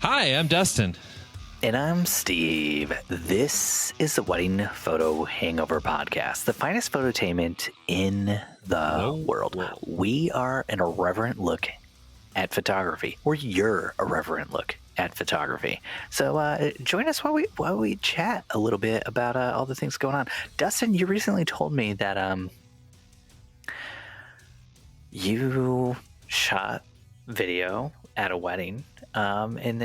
Hi, I'm Dustin. And I'm Steve. This is the Wedding Photo Hangover podcast, the finest phototainment in the world. We are an irreverent look at photography, or your irreverent look at photography. So join us while we chat a little bit about all the things going on. Dustin, you recently told me that you shot video at a wedding, and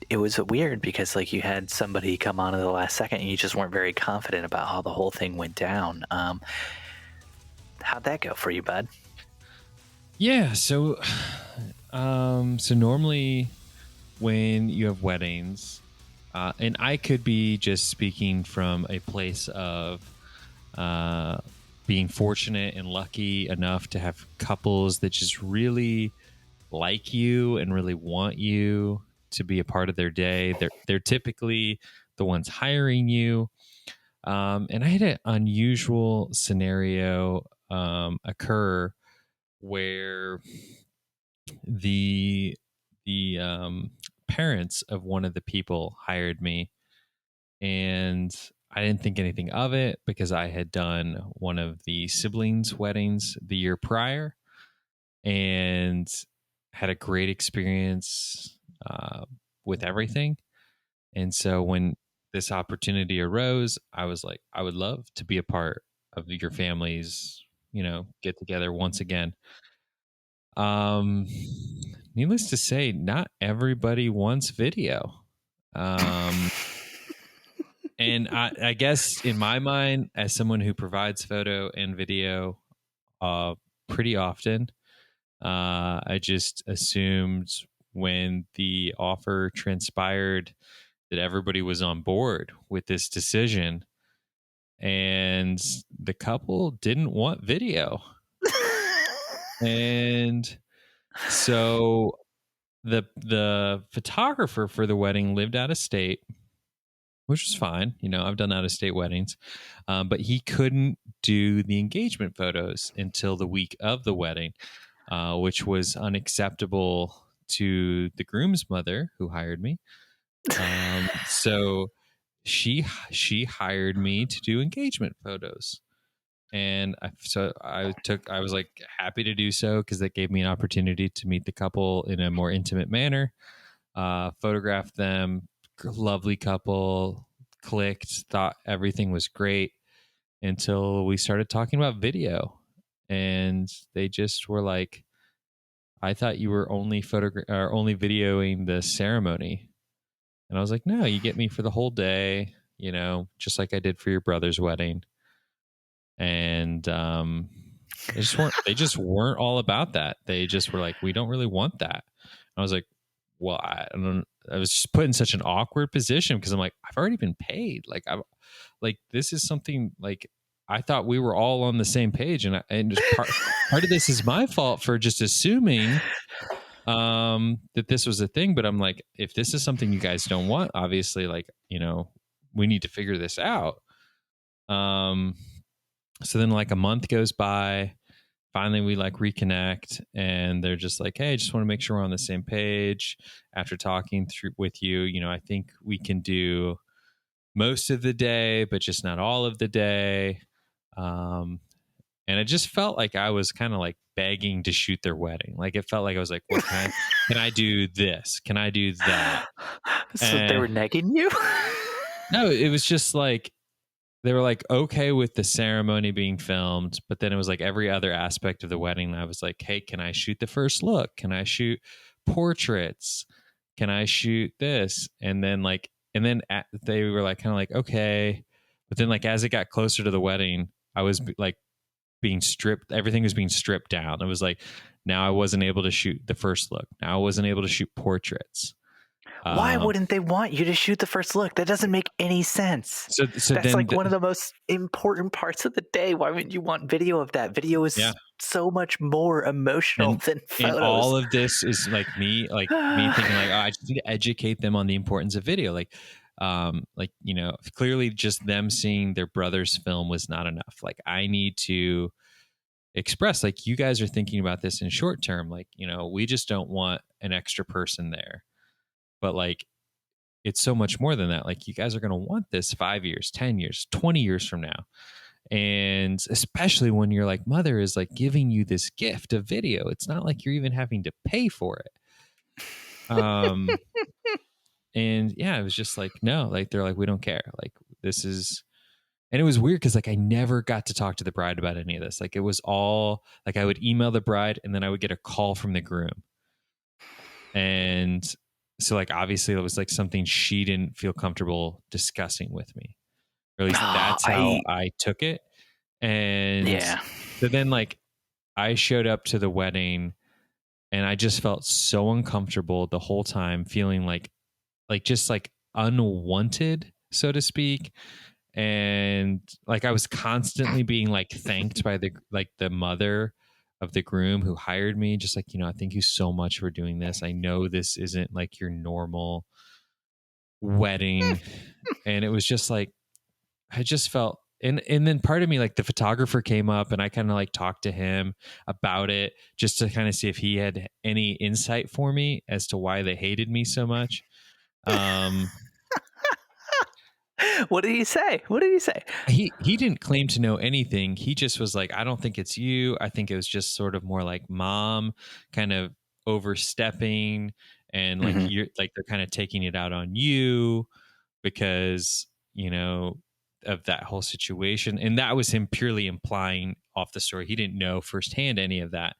it was weird because like you had somebody come on at the last second and you just weren't very confident about how the whole thing went down. How'd that go for you, bud? Yeah, so normally when you have weddings, and I could be just speaking from a place of being fortunate and lucky enough to have couples that just really like you and really want you to be a part of their day. They're typically the ones hiring you. And I had an unusual scenario occur where the parents of one of the people hired me, and I didn't think anything of it because I had done one of the siblings' weddings the year prior and had a great experience with everything. And so when this opportunity arose, I was like, I would love to be a part of your family's, get together once again. Um, Needless to say, not everybody wants video. And I guess in my mind, as someone who provides photo and video pretty often, I just assumed when the offer transpired that everybody was on board with this decision, and the couple didn't want video. And so the photographer for the wedding lived out of state, which was fine. I've done out of state weddings, but he couldn't do the engagement photos until the week of the wedding, which was unacceptable to the groom's mother who hired me. So she hired me to do engagement photos. And I was like happy to do so because that gave me an opportunity to meet the couple in a more intimate manner, photograph them. Lovely couple, clicked, thought everything was great until we started talking about video. And they just were like, I thought you were only only videoing the ceremony. And I was like, no, you get me for the whole day, just like I did for your brother's wedding. And they just weren't all about that. They just were like, we don't really want that. And I was like, well, I was just put in such an awkward position because I'm like, I've already been paid. Like this is something like I thought we were all on the same page, and just part of this is my fault for just assuming that this was a thing. But I'm like, if this is something you guys don't want, obviously, like, we need to figure this out. So then like a month goes by. Finally, we like reconnect, and they're just like, hey, I just want to make sure we're on the same page. After talking through with you, I think we can do most of the day, but just not all of the day. And it just felt like I was kind of like begging to shoot their wedding. Like it felt like I was like, well, can I do this? Can I do that? So they were negging you? No, it was just like, they were like okay with the ceremony being filmed, but then it was like every other aspect of the wedding. I was like, hey, can I shoot the first look? Can I shoot portraits? Can I shoot this? And then they were like kind of like, okay. But then like as it got closer to the wedding, I was like being stripped. Everything was being stripped down. It was like, now I wasn't able to shoot the first look. Now I wasn't able to shoot portraits. Why wouldn't they want you to shoot the first look? That doesn't make any sense. So that's like one of the most important parts of the day. Why wouldn't you want video of that? Video is so much more emotional than photos. And all of this is like me thinking like, oh, I just need to educate them on the importance of video. Clearly just them seeing their brother's film was not enough. Like I need to express, like, you guys are thinking about this in short term. Like, we just don't want an extra person there. but like, it's so much more than that. Like, you guys are going to want this 5 years, 10 years, 20 years from now. And especially when your like mother is like giving you this gift of video, it's not like you're even having to pay for it. And yeah, it was just like, no, like, they're like, we don't care. Like, this is, and it was weird because like I never got to talk to the bride about any of this. Like, it was all like, I would email the bride and then I would get a call from the groom. And so like, obviously it was like something she didn't feel comfortable discussing with me, or at least that's how I took it. And yeah. so then like, I showed up to the wedding and I just felt so uncomfortable the whole time, feeling like just like unwanted, so to speak. And like, I was constantly being like thanked by the mother of the groom who hired me, just like, thank you so much for doing this. I know this isn't like your normal wedding. And it was just like, I just felt, and then part of me, like, the photographer came up and I kind of like talked to him about it just to kind of see if he had any insight for me as to why they hated me so much. What did he say? He didn't claim to know anything. He just was like, I don't think it's you. I think it was just sort of more like mom kind of overstepping, and like, you're like, they're kind of taking it out on you because, of that whole situation. And that was him purely implying off the story. He didn't know firsthand any of that.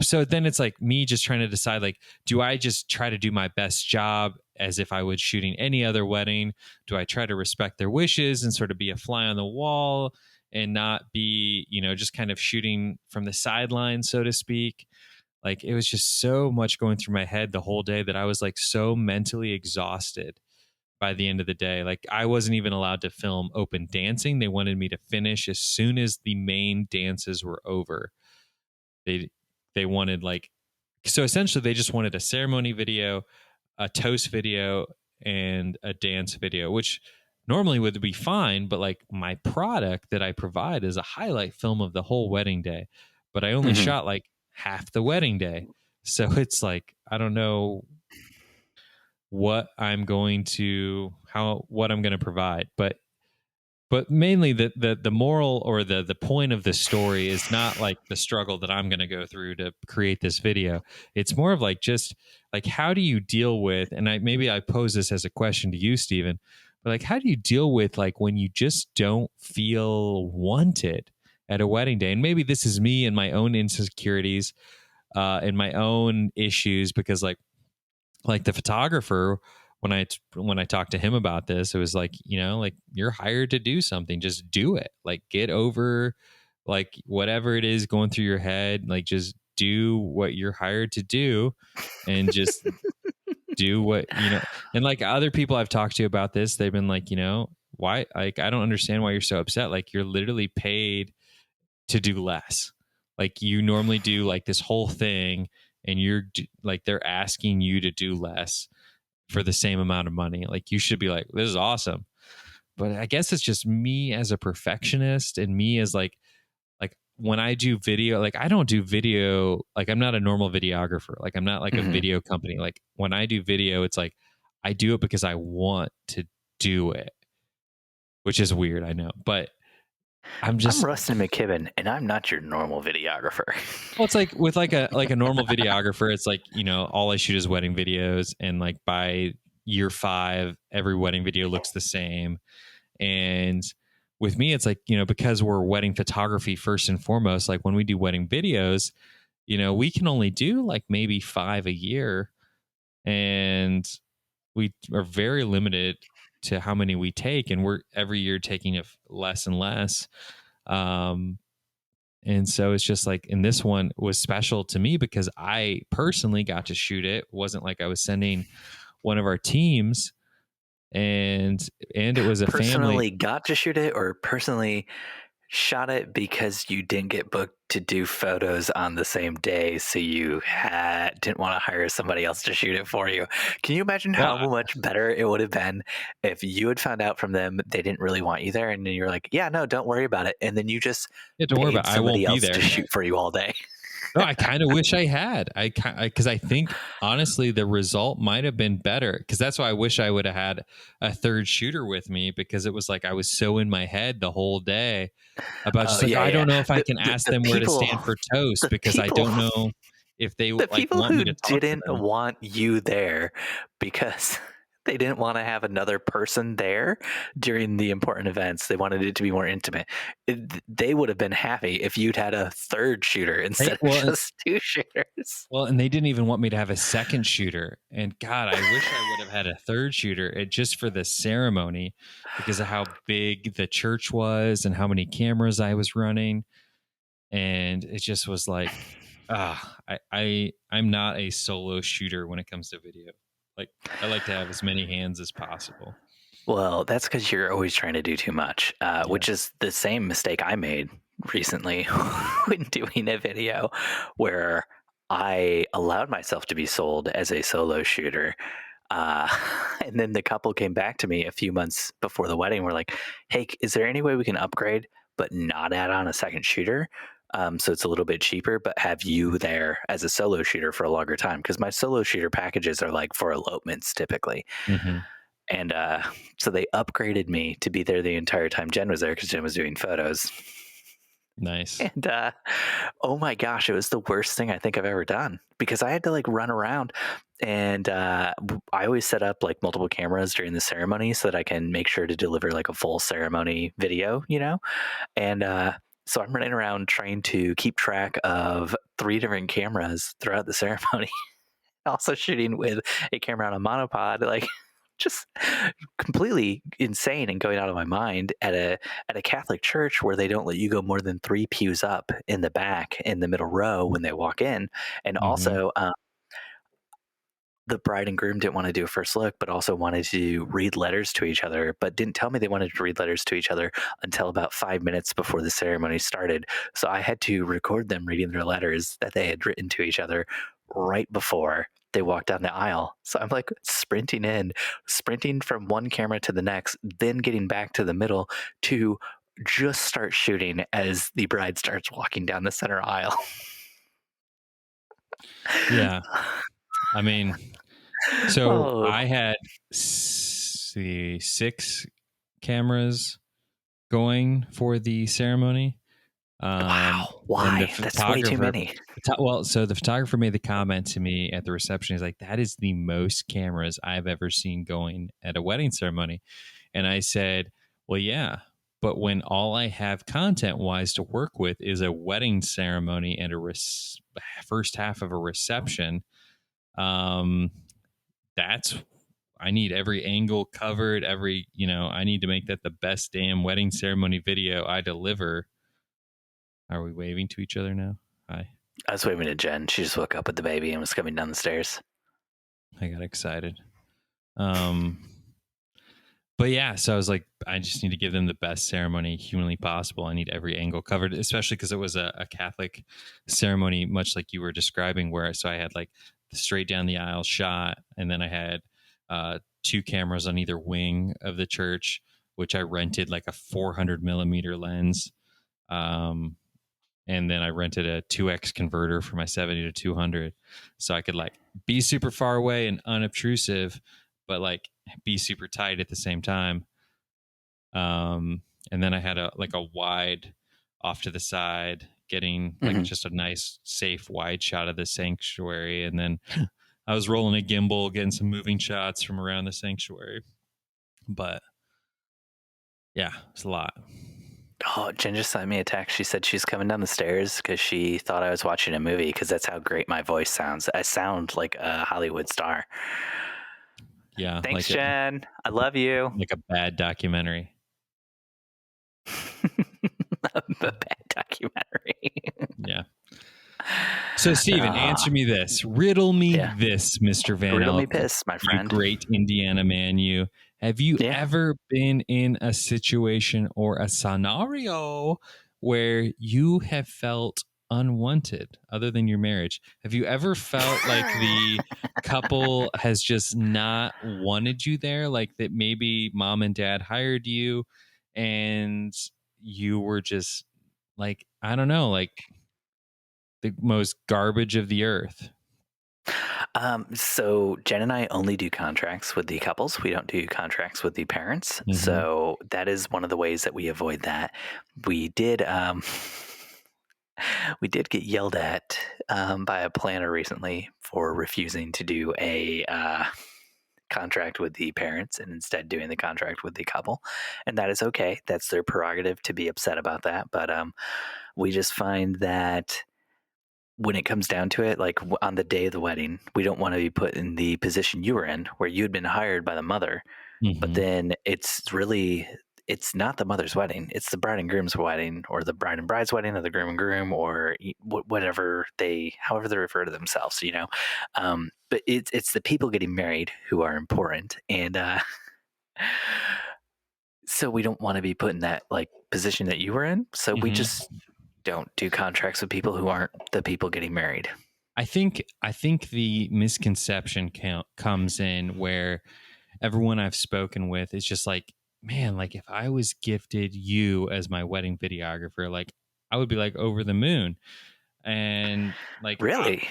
So then it's like me just trying to decide, like, do I just try to do my best job as if I was shooting any other wedding? Do I try to respect their wishes and sort of be a fly on the wall and not be, just kind of shooting from the sidelines, so to speak? Like, it was just so much going through my head the whole day that I was like so mentally exhausted by the end of the day. Like, I wasn't even allowed to film open dancing. They wanted me to finish as soon as the main dances were over. They wanted like, so essentially they just wanted a ceremony video, a toast video, and a dance video, which normally would be fine. But like, my product that I provide is a highlight film of the whole wedding day, but I only shot like half the wedding day. So it's like, I don't know what I'm going to provide, but mainly the moral, or the point of the story is not like the struggle that I'm going to go through to create this video. It's more of like, just like, how do you deal with, and maybe I pose this as a question to you, Stephen, but like, how do you deal with like when you just don't feel wanted at a wedding day? And maybe this is me and my own insecurities and my own issues, because like the photographer, when I talked to him about this, it was like, like, you're hired to do something, just do it. Like, get over like whatever it is going through your head, like, just do what you're hired to do, and just do what, and like, other people I've talked to about this, they've been like, why, like, I don't understand why you're so upset. Like, you're literally paid to do less. Like, you normally do like this whole thing, and you're like, they're asking you to do less for the same amount of money. Like, you should be like, this is awesome. But I guess it's just me as a perfectionist, and me as like when I do video, like, I don't do video, like, I'm not a normal videographer. Like, I'm not like a video company. Like, when I do video, it's like, I do it because I want to do it, which is weird, I know, but I'm Rustin McKibben, and I'm not your normal videographer. Well, it's like with like a normal videographer, it's like, all I shoot is wedding videos, and like by year 5, every wedding video looks the same. And with me, it's like, because we're wedding photography first and foremost, like when we do wedding videos, we can only do like maybe 5 a year, and we are very limited to how many we take, and we're every year taking it less and less. And so it's just like, and this one was special to me because I personally got to shoot it. It wasn't like I was sending one of our teams, and it was a personally family. Got to shoot it, or personally shot it because you didn't get booked to do photos on the same day, so you didn't want to hire somebody else to shoot it for you. Can you imagine how much better it would have been if you had found out from them they didn't really want you there, and then you're like, yeah, no, don't worry about it, and then you just Don't worry about it. I won't be there to shoot for you all day. No, I kind of wish I had. Because I think honestly the result might have been better. Because that's why I wish I would have had a third shooter with me, because it was like I was so in my head the whole day about Oh just like, yeah, I yeah. don't know if I can The, ask the them where to people, stand for toast, the because I people, don't know if they the like people want me who to talk to didn't them. want you there because they didn't want to have another person there during the important events. They wanted it to be more intimate. They would have been happy if you'd had a third shooter instead of just two shooters. Well, and they didn't even want me to have a second shooter. And God, I wish I would have had a third shooter just for the ceremony, because of how big the church was and how many cameras I was running. And it just was like, I'm not a solo shooter when it comes to video. Like, I like to have as many hands as possible. Well, that's because you're always trying to do too much, which is the same mistake I made recently when doing a video where I allowed myself to be sold as a solo shooter. Uh, and then the couple came back to me a few months before the wedding. We're like, hey, is there any way we can upgrade but not add on a second shooter? So it's a little bit cheaper, but have you there as a solo shooter for a longer time? Because my solo shooter packages are like for elopements typically. Mm-hmm. And so they upgraded me to be there the entire time Jen was there because Jen was doing photos. Nice. And oh my gosh, it was the worst thing I think I've ever done, because I had to like run around, and I always set up like multiple cameras during the ceremony so that I can make sure to deliver like a full ceremony video, you know? And so I'm running around trying to keep track of 3 different cameras throughout the ceremony. Also shooting with a camera on a monopod, like just completely insane and going out of my mind at a Catholic church where they don't let you go more than 3 pews up in the back in the middle row when they walk in. And also the bride and groom didn't want to do a first look, but also wanted to read letters to each other, but didn't tell me they wanted to read letters to each other until about 5 minutes before the ceremony started. So I had to record them reading their letters that they had written to each other right before they walked down the aisle. So I'm like sprinting from one camera to the next, then getting back to the middle to just start shooting as the bride starts walking down the center aisle. Yeah. I mean, so Oh. I had 6 cameras going for the ceremony. Wow. Why? And the That's way too many. So the photographer made the comment to me at the reception. He's like, "That is the most cameras I've ever seen going at a wedding ceremony." And I said, "Well, yeah, but when all I have content wise to work with is a wedding ceremony and a first half of a reception, that's I need every angle covered. I need to make that the best damn wedding ceremony video I deliver." Are we waving to each other now? Hi. I was waving to Jen. She just woke up with the baby and was coming down the stairs. I got excited. But yeah, so I was like, I just need to give them the best ceremony humanly possible. I need every angle covered, especially because it was a Catholic ceremony, much like you were describing, so I had like the straight down the aisle shot, and then I had 2 cameras on either wing of the church, which I rented like a 400 millimeter lens. And then I rented a 2x converter for my 70 to 200, so I could like be super far away and unobtrusive, but like be super tight at the same time. And then I had a wide off to the side, getting like just a nice safe wide shot of the sanctuary, and then I was rolling a gimbal, getting some moving shots from around the sanctuary. But yeah, it's a lot. Oh, Jen just sent me a text. She said she's coming down the stairs because she thought I was watching a movie, because that's how great my voice sounds. I sound like a Hollywood star. Yeah. Thanks, Jen. I love you. Like a bad documentary. A bad documentary. Yeah. So, Steven, answer me this. Riddle me this, Mr. Van Elk. Riddle me piss, my friend. You great Indiana man, you. Have you ever been in a situation or a scenario where you have felt unwanted other than your marriage? Have you ever felt like the couple has just not wanted you there? Like that maybe mom and dad hired you and you were just like, I don't know, like the most garbage of the earth. So Jen and I only do contracts with the couples. We don't do contracts with the parents. Mhm. So that is one of the ways that we avoid that. We did we did get yelled at by a planner recently for refusing to do a contract with the parents and instead doing the contract with the couple. And that is okay. That's their prerogative to be upset about that. But we just find that when it comes down to it, like on the day of the wedding, we don't want to be put in the position you were in where you'd been hired by the mother, but then it's not the mother's wedding. It's the bride and groom's wedding, or the bride and bride's wedding, or the groom and groom, or however they refer to themselves, but it's the people getting married who are important. And so we don't want to be put in that like position that you were in. So we just don't do contracts with people who aren't the people getting married. I think the misconception comes in where everyone I've spoken with is just like, man, like if I was gifted you as my wedding videographer, like I would be like over the moon. And like, really?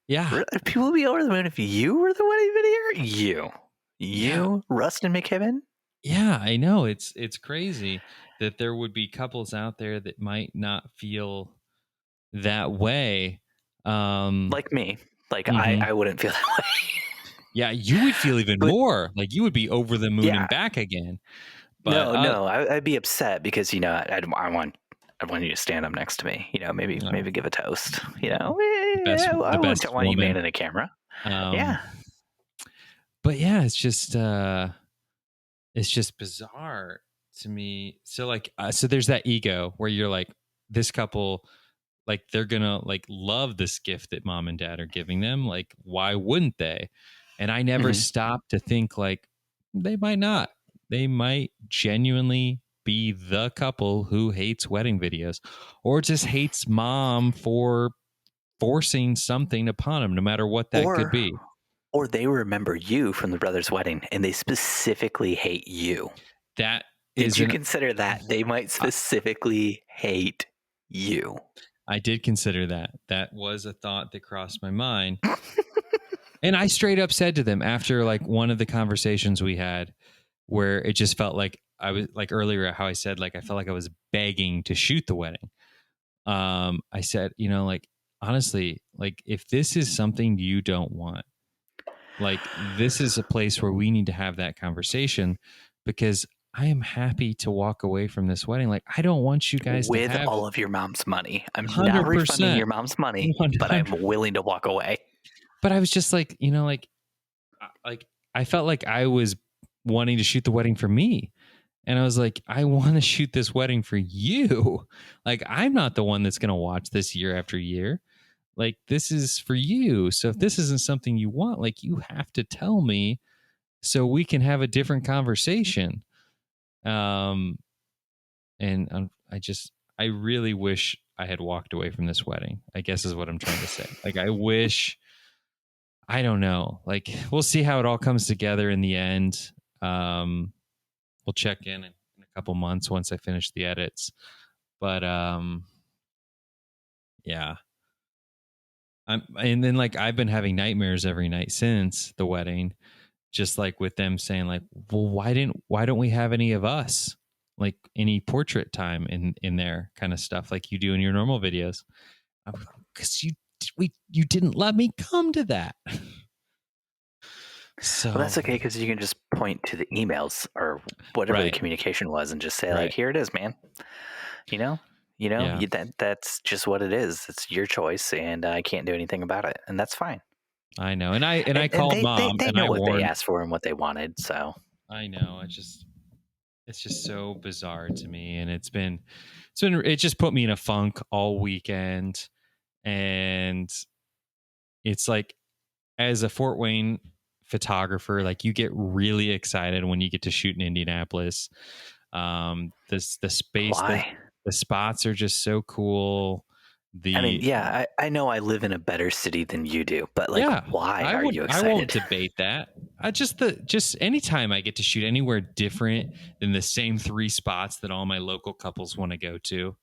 Yeah. People would be over the moon if you were the wedding videographer? You, Rustin McKibben? Yeah, I know. It's crazy that there would be couples out there that might not feel that way. Like me. Like I wouldn't feel that way. Yeah, you would feel even more. Like you would be over the moon and back again. But no, I'd be upset because I want you to stand up next to me. Maybe give a toast. I wouldn't want you manning a camera. But yeah, it's just bizarre to me. So like, so there's that ego where you're like, this couple, like they're gonna like love this gift that mom and dad are giving them. Like, why wouldn't they? And I never stopped to think like they might not. They might genuinely be the couple who hates wedding videos or just hates mom for forcing something upon them, no matter what that could be. Or they remember you from the brother's wedding and they specifically hate you. Did you consider that? They might specifically hate you. I did consider that. That was a thought that crossed my mind. And I straight up said to them after like one of the conversations we had where it just felt like I was like earlier, how I said, like, I felt like I was begging to shoot the wedding. I said, like, honestly, like if this is something you don't want, like this is a place where we need to have that conversation because I am happy to walk away from this wedding. Like, I don't want you guys with to have all of your mom's money. I'm 100%. not refunding your mom's money, 100%. But I'm willing to walk away. But I was just like, like I felt like I was wanting to shoot the wedding for me. And I was like, I want to shoot this wedding for you. Like, I'm not the one that's going to watch this year after year. Like, this is for you. So if this isn't something you want, like, you have to tell me so we can have a different conversation. And I really wish I had walked away from this wedding, I guess is what I'm trying to say. Like, I don't know. Like, we'll see how it all comes together in the end. We'll check in a couple months once I finish the edits. But yeah. And then like I've been having nightmares every night since the wedding, just like with them saying like, well, why don't we have any of us? Like any portrait time in there kind of stuff like you do in your normal videos. Because you didn't let me come to that. So well, that's okay because you can just point to the emails or whatever the communication was and just say like, here it is, man. That's just what it is. It's your choice, and I can't do anything about it, and that's fine. I know, and I called mom. They know what they asked for and what they wanted, so I know. It's just so bizarre to me, and it just put me in a funk all weekend, and it's like as a Fort Wayne photographer, like you get really excited when you get to shoot in Indianapolis. The space, the spots are just so cool. I know I live in a better city than you do, but like, why are you excited? I won't debate that. Just anytime I get to shoot anywhere different than the same 3 spots that all my local couples want to go to,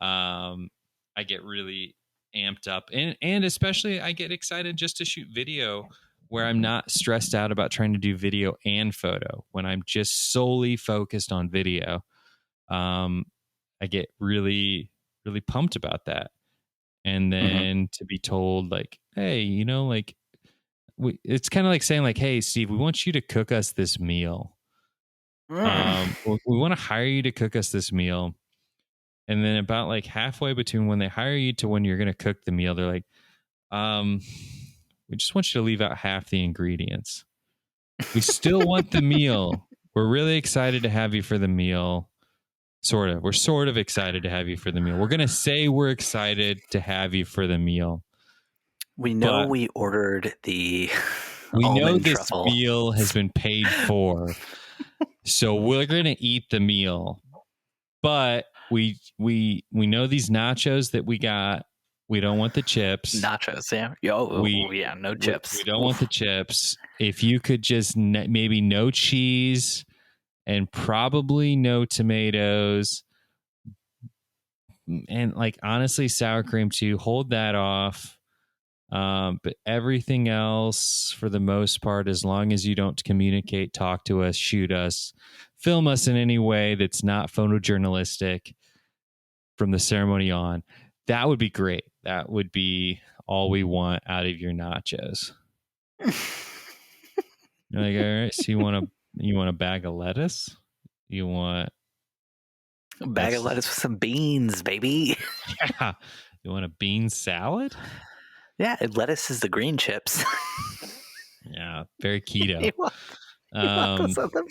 I get really amped up, and especially I get excited just to shoot video where I'm not stressed out about trying to do video and photo. When I'm just solely focused on video, I get really, really pumped about that. And then to be told like, hey, like it's kind of like saying like, hey, Steve, we want you to cook us this meal. We want to hire you to cook us this meal. And then about like halfway between when they hire you to when you're going to cook the meal, they're like, we just want you to leave out half the ingredients. We still want the meal. We're really excited to have you for the meal. We're sort of excited to have you for the meal. We're going to say we're excited to have you for the meal. We know we ordered the we know this truffle. meal has been paid for. So we're going to eat the meal. But we know these nachos that we got. We don't want the chips. Nachos, yeah. No chips. We don't want the chips. If you could just maybe no cheese and probably no tomatoes. And like, honestly, sour cream too. Hold that off. But everything else, for the most part, as long as you don't communicate, talk to us, shoot us, film us in any way that's not photojournalistic from the ceremony on, that would be great. That would be all we want out of your nachos. You're like, all right, so you want a bag of lettuce? You want a bag of lettuce with some beans, baby. Yeah. You want a bean salad? Yeah, lettuce is the green chips. Yeah, very keto. You want those on the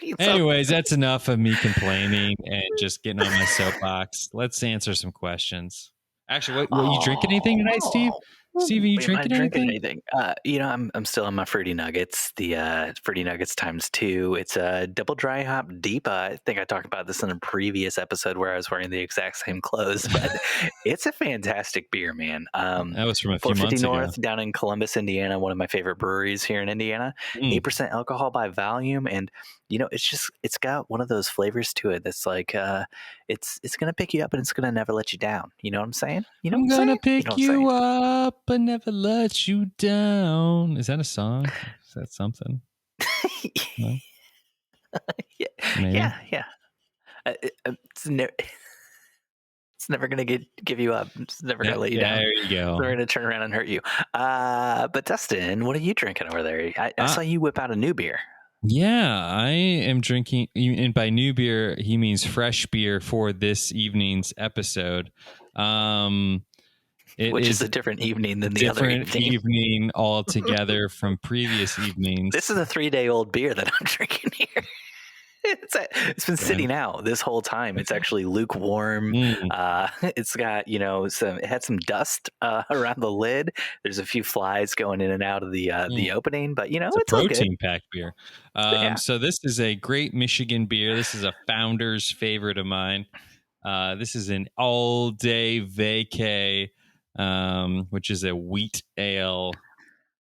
beans. Anyways, that's enough of me complaining and just getting on my soapbox. Let's answer some questions. Actually, were you drinking anything tonight, Steve? Steve, are you drinking anything? I'm still on my Fruity Nuggets. The Fruity Nuggets ×2. It's a double dry hop deep. I think I talked about this in a previous episode where I was wearing the exact same clothes, but it's a fantastic beer, man. That was from a few months North ago. Down in Columbus, Indiana, one of my favorite breweries here in Indiana. 8% alcohol by volume, and it's got one of those flavors to it that's like it's gonna pick you up and it's gonna never let you down. You know what I'm saying? I'm gonna pick you up and never let you down. Is that a song? Is that something? No? Yeah. It's never gonna give you up. It's never gonna let you down. There you go. It's never gonna turn around and hurt you. But Dustin, what are you drinking over there? I saw you whip out a new beer. Yeah, I am drinking, and by new beer, he means fresh beer for this evening's episode. Which is a different evening than the other evening altogether from previous evenings. This is a 3-day-old beer that I'm drinking here. It's been sitting out this whole time. It's actually lukewarm. It's got, it had some dust around the lid. There's a few flies going in and out of the opening, but it's a protein-packed beer. So this is a great Michigan beer. This is a founder's favorite of mine. This is an all-day vacay, which is a wheat ale.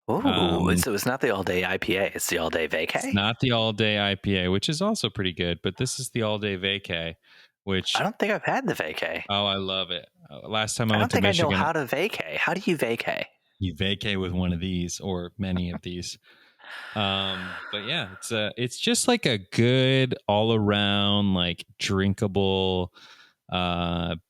Oh, so it's not the all-day IPA. It's the all-day vacay? It's not the all-day IPA, which is also pretty good, but this is the all-day vacay, which... I don't think I've had the vacay. Oh, I love it. Last time I went to Michigan... I don't think I know how to vacay. How do you vacay? You vacay with one of these, or many of these. But yeah, it's just like a good all-around, like, drinkable...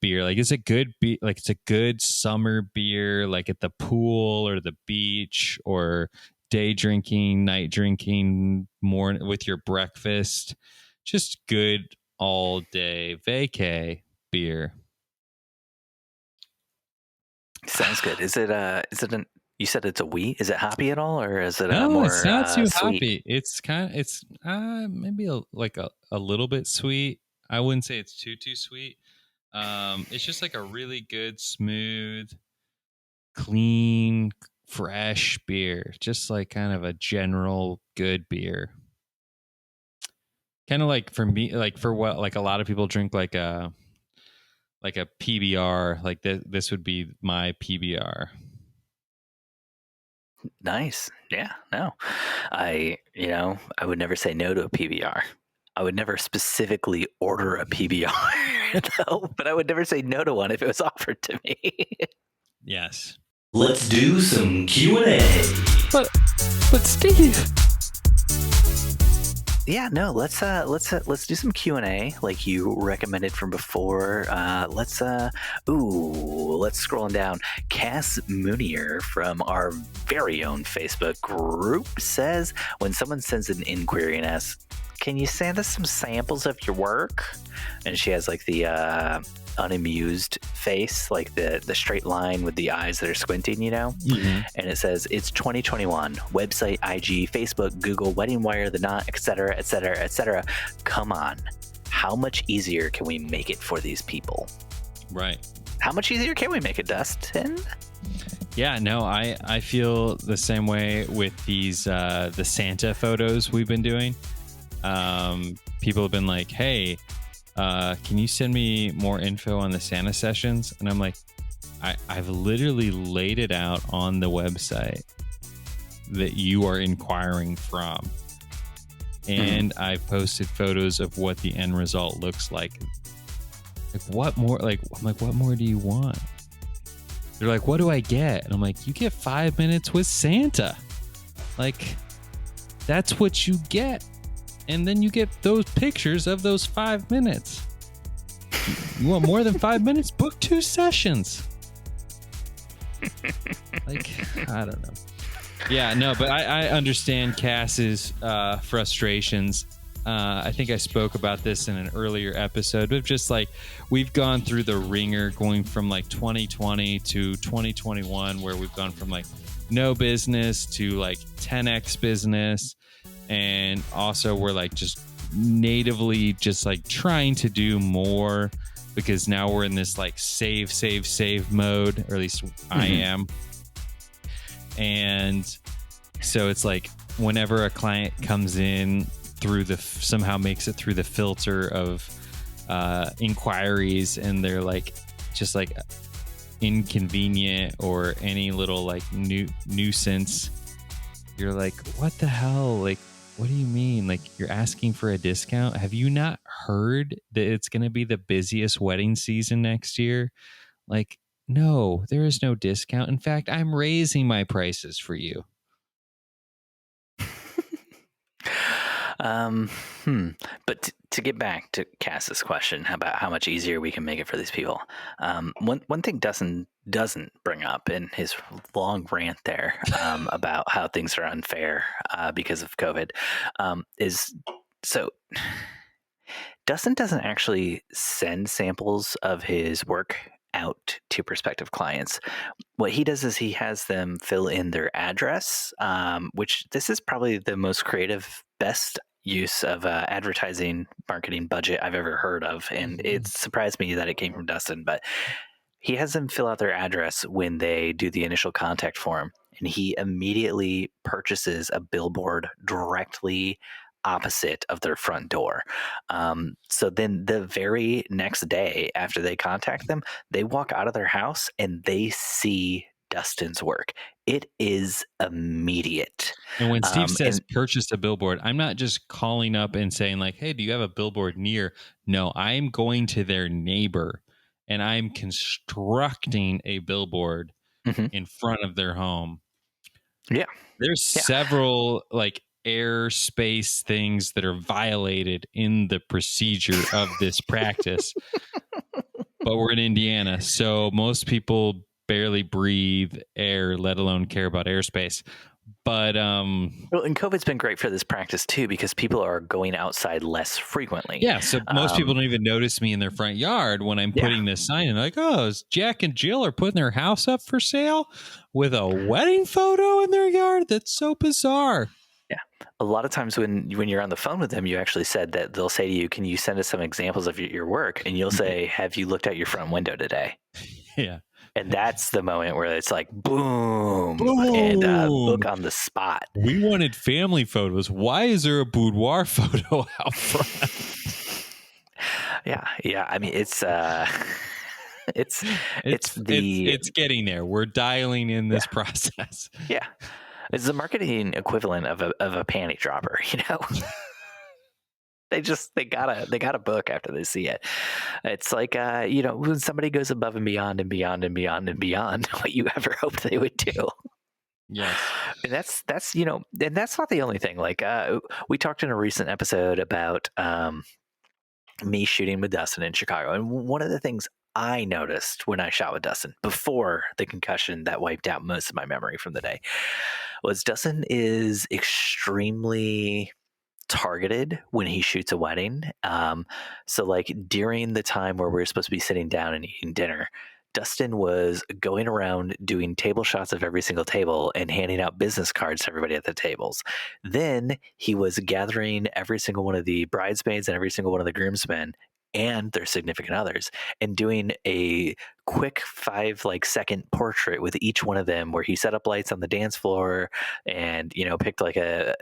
beer. Like it's a good it's a good summer beer, like at the pool or the beach, or day drinking, night drinking, morning with your breakfast. Just good all day vacay beer. Sounds good. Is it you said it's a wheat? Is it hoppy at all, or is it more? It's not too sweet? Hoppy. It's maybe a little bit sweet. I wouldn't say it's too sweet. It's just like a really good, smooth, clean, fresh beer. Just like kind of a general good beer. Kind of like for me, like for what like a lot of people drink like a PBR. Like this would be my PBR. Nice. Yeah. No. I would never say no to a PBR. I would never specifically order a PBR No, but I would never say no to one if it was offered to me. Yes. Let's do some Q&A. But Steve. Yeah, no, let's do some Q&A like you recommended from before. Let's scrolling down. Cass Moonier from our very own Facebook group says, when someone sends an inquiry and asks, can you send us some samples of your work? And she has like the unamused face, like the straight line with the eyes that are squinting, you know? Mm-hmm. And it says, it's 2021. Website, IG, Facebook, Google, Wedding Wire, The Knot, etc., etc., etc. Come on. How much easier can we make it for these people? Right. How much easier can we make it, Dustin? Yeah, no, I feel the same way with these the Santa photos we've been doing. People have been like, hey, can you send me more info on the Santa sessions? And I'm like, I've literally laid it out on the website that you are inquiring from. And I've posted photos of what the end result looks like. Like, what more? Like, I'm like, what more do you want? They're like, what do I get? And I'm like, you get 5 minutes with Santa. Like, that's what you get. And then you get those pictures of those 5 minutes. You want more than 5 minutes? Book 2 sessions. Like, I don't know. Yeah, no, but I understand Cass's frustrations. I think I spoke about this in an earlier episode, but just like we've gone through the ringer going from like 2020 to 2021, where we've gone from like no business to like 10x business. And also we're like just natively just like trying to do more because now we're in this like save mode, or at least I am. And so it's like whenever a client comes in through somehow makes it through the filter of inquiries, and they're like just like inconvenient or any little like nuisance, you're like, what the hell? Like, what do you mean? Like, you're asking for a discount? Have you not heard that it's going to be the busiest wedding season next year? Like, no, there is no discount. In fact, I'm raising my prices for you. But to get back to Cass's question about how much easier we can make it for these people, one thing Dustin doesn't bring up in his long rant there about how things are unfair because of COVID is so Dustin doesn't actually send samples of his work out to prospective clients. What he does is he has them fill in their address, which this is probably the most creative, best use of advertising marketing budget I've ever heard of. And it surprised me that it came from Dustin, but he has them fill out their address when they do the initial contact form, and he immediately purchases a billboard directly opposite of their front door. So then the very next day after they contact them, they walk out of their house and they see Dustin's work. It is immediate. And when Steve says purchase a billboard, I'm not just calling up and saying like, hey, do you have a billboard near? No, I'm going to their neighbor and I'm constructing a billboard in front of their home. Yeah. There's several like airspace things that are violated in the procedure of this practice. But we're in Indiana, so most people barely breathe air, let alone care about airspace. But well, and COVID's been great for this practice too, because people are going outside less frequently. Yeah, so most people don't even notice me in their front yard when I'm putting this sign in. Like, oh, Jack and Jill are putting their house up for sale with a wedding photo in their yard. That's so bizarre. Yeah, a lot of times when you're on the phone with them, you actually said that they'll say to you, "Can you send us some examples of your work?" And you'll say, "Have you looked out your front window today?" Yeah. And that's the moment where it's like, boom, and book on the spot. We wanted family photos. Why is there a boudoir photo out front? Yeah. I mean, it's getting there. We're dialing in this process. Yeah, it's the marketing equivalent of a panty dropper, you know. They gotta book after they see it. It's like when somebody goes above and beyond and beyond and beyond and beyond what you ever hoped they would do. Yes. And that's and that's not the only thing. Like we talked in a recent episode about me shooting with Dustin in Chicago, and one of the things I noticed when I shot with Dustin before the concussion that wiped out most of my memory from the day was Dustin is extremely targeted when he shoots a wedding. So like during the time where we were supposed to be sitting down and eating dinner, Dustin was going around doing table shots of every single table and handing out business cards to everybody at the tables. Then he was gathering every single one of the bridesmaids and every single one of the groomsmen and their significant others and doing a quick 5 second portrait with each one of them where he set up lights on the dance floor and picked like a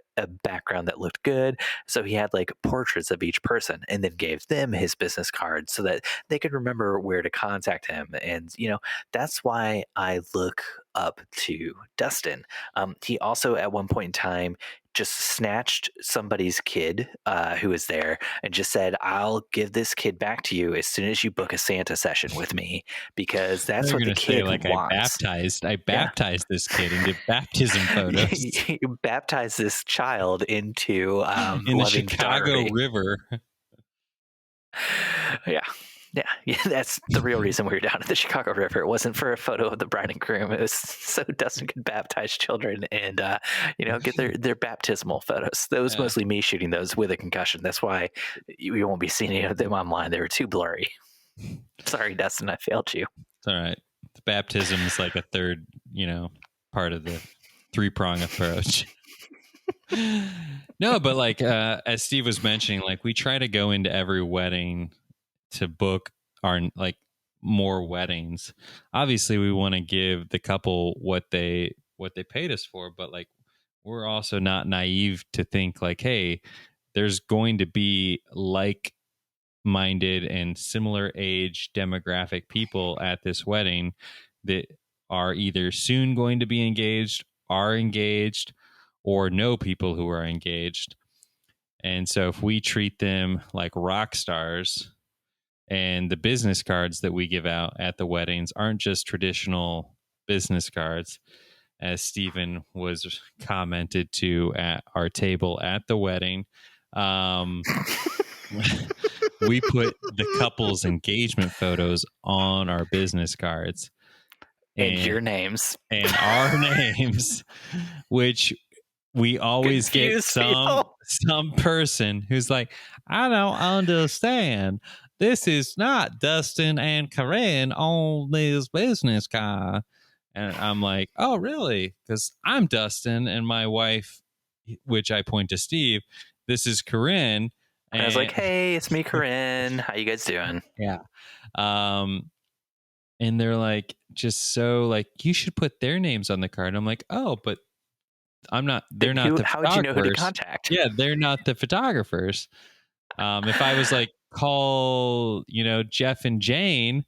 background that looked good. So he had like portraits of each person and then gave them his business card so that they could remember where to contact him. And that's why I look up to Dustin. He also at one point in time just snatched somebody's kid who was there and just said, "I'll give this kid back to you as soon as you book a Santa session with me," because that's what the kid wants. I baptized this kid and did baptism photos. You baptized this child into in the Chicago River. Yeah, that's the real reason we were down at the Chicago River. It wasn't for a photo of the bride and groom. It was so Dustin could baptize children and get their baptismal photos. That was mostly me shooting those with a concussion. That's why you won't be seeing any of them online. They were too blurry. Sorry, Dustin, I failed you. It's all right. The baptism is like a third, part of the 3-prong approach. No, but like as Steve was mentioning, like we try to go into every wedding to book our like more weddings. Obviously, we want to give the couple what they paid us for, but like we're also not naive to think like, hey, there's going to be like-minded and similar age demographic people at this wedding that are either soon going to be engaged, are engaged, or know people who are engaged. And so if we treat them like rock stars, and the business cards that we give out at the weddings aren't just traditional business cards, as Stephen was commented to at our table at the wedding. We put the couple's engagement photos on our business cards. And your names. And our names, which we always get some person who's like, "I don't understand. This is not Dustin and Karen on this business card." And I'm like, "Oh, really? Because I'm Dustin and my wife," which I point to Steve, "this is Corinne." And I was like, "Hey, it's me, Corinne. How you guys doing?" Yeah. And they're like, just so like, you should put their names on the card. And I'm like, "Oh, but I'm not, they're not the photographers." How would you know who to contact? Yeah, they're not the photographers. If I was like, call, Jeff and Jane,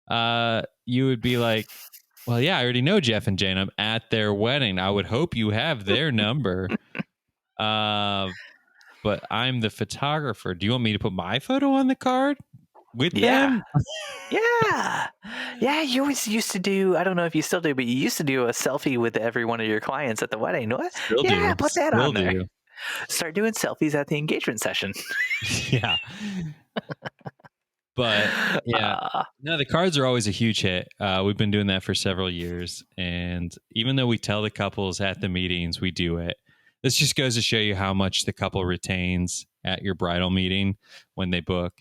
you would be like, "Well, yeah, I already know Jeff and Jane. I'm at their wedding. I would hope you have their number." But I'm the photographer. Do you want me to put my photo on the card with them? Yeah. You always used to do, I don't know if you still do, but you used to do a selfie with every one of your clients at the wedding. What? Still do. Put that on there. Start doing selfies at the engagement session. Yeah. But no, the cards are always a huge hit. We've been doing that for several years. And even though we tell the couples at the meetings, we do it. This just goes to show you how much the couple retains at your bridal meeting when they book.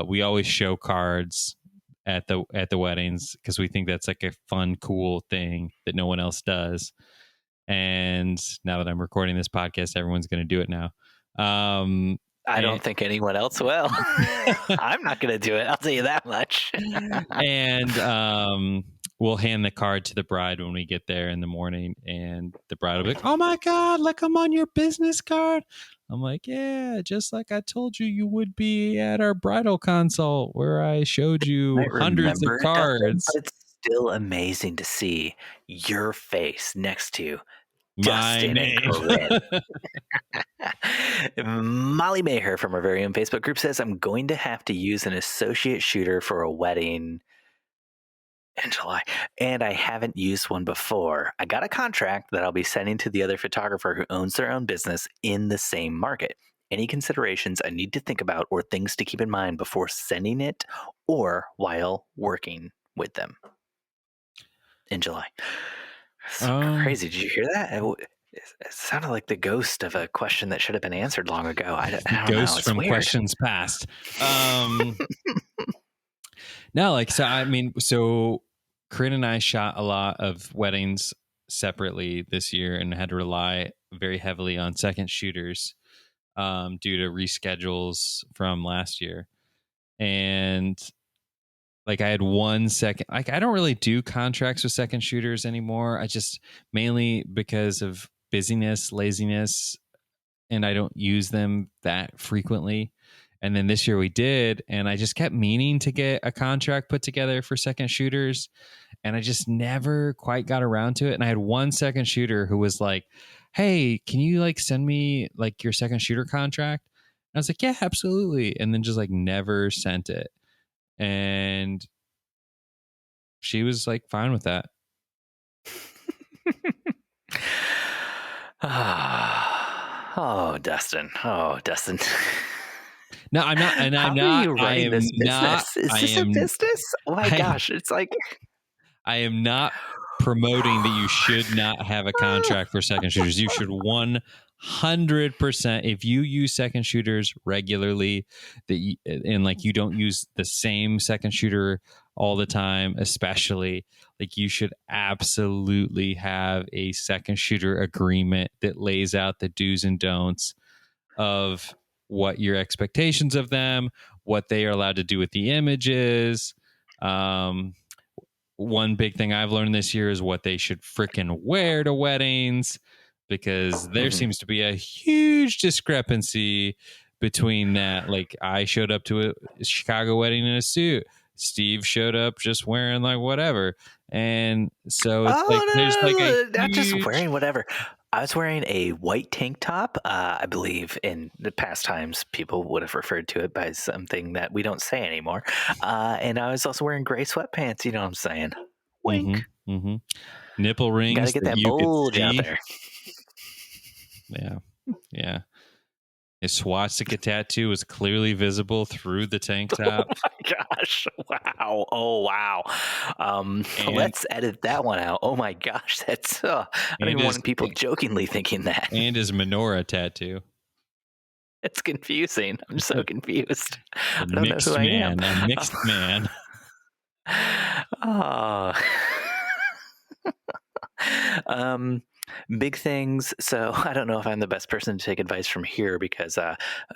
We always show cards at the weddings because we think that's like a fun, cool thing that no one else does. And now that I'm recording this podcast, everyone's going to do it now. I don't think anyone else will. I'm not going to do it. I'll tell you that much. And we'll hand the card to the bride when we get there in the morning. And the bride will be like, "Oh my God, look, I'm on your business card." I'm like, "Yeah, just like I told you, you would be at our bridal consult where I showed you hundreds of cards." But it's still amazing to see your face next to My Dustin and name. Corinne. Molly Maher from our very own Facebook group says, I'm going to have to use an associate shooter for a wedding in July, and I haven't used one before. I got a contract that I'll be sending to the other photographer who owns their own business in the same market. Any considerations I need to think about or things to keep in mind before sending it or while working with them in July? It's crazy. Did you hear that? It sounded like the ghost of a question that should have been answered long ago. I don't know. Ghosts It's from weird. questions past. No, like, so, I mean, so Corinne and I shot a lot of weddings separately this year and had to rely very heavily on second shooters due to reschedules from last year. And like, I had 1 second, like, I don't really do contracts with second shooters anymore. I just mainly because of busyness, laziness, and I don't use them that frequently. And then this year we did, and I just kept meaning to get a contract put together for second shooters, and I just never quite got around to it. And I had 1 second shooter who was like, "Hey, can you like send me like your second shooter contract?" And I was like, "Yeah, absolutely." And then just like never sent it. And she was like fine with that. Oh, Dustin. Oh, Dustin. No, I'm not. And How I'm are not. you running this business? Is this a business? Oh my gosh. It's like, I am not promoting that you should not have a contract for second shooters. You should 100%. If you use second shooters regularly, and like you don't use the same second shooter all the time, especially, like you should absolutely have a second shooter agreement that lays out the do's and don'ts of what your expectations of them, what they are allowed to do with the images. One big thing I've learned this year is what they should frickin' wear to weddings, because there seems to be a huge discrepancy between that. Like, I showed up to a Chicago wedding in a suit. Steve showed up just wearing like whatever. And so it's like, there's like a not just huge... wearing whatever. I was wearing a white tank top. I believe in the past times people would have referred to it by something that we don't say anymore. And I was also wearing gray sweatpants. You know what I'm saying? Wink. Nipple rings. Got to get that you could bulge out see. there. Yeah. His swastika tattoo was clearly visible through the tank top. Oh my gosh. Wow. Oh, wow. Let's edit that one out. Oh my gosh. That's, I don't even want people jokingly thinking that. And his menorah tattoo. It's confusing. I'm so confused. A mixed man. A mixed man. Big things. So I don't know if I'm the best person to take advice from here, because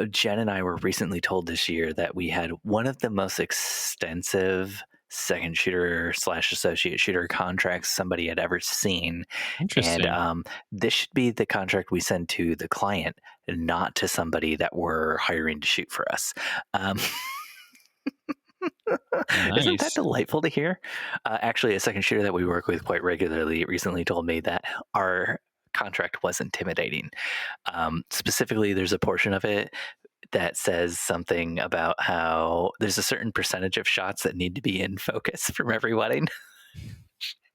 Jen and I were recently told this year that we had one of the most extensive second shooter / associate shooter contracts somebody had ever seen. Interesting. And this should be the contract we send to the client, not to somebody that we're hiring to shoot for us. Nice. Isn't that delightful to hear? Actually, a second shooter that we work with quite regularly recently told me that our contract was intimidating. Specifically, there's a portion of it that says something about how there's a certain percentage of shots that need to be in focus from every wedding.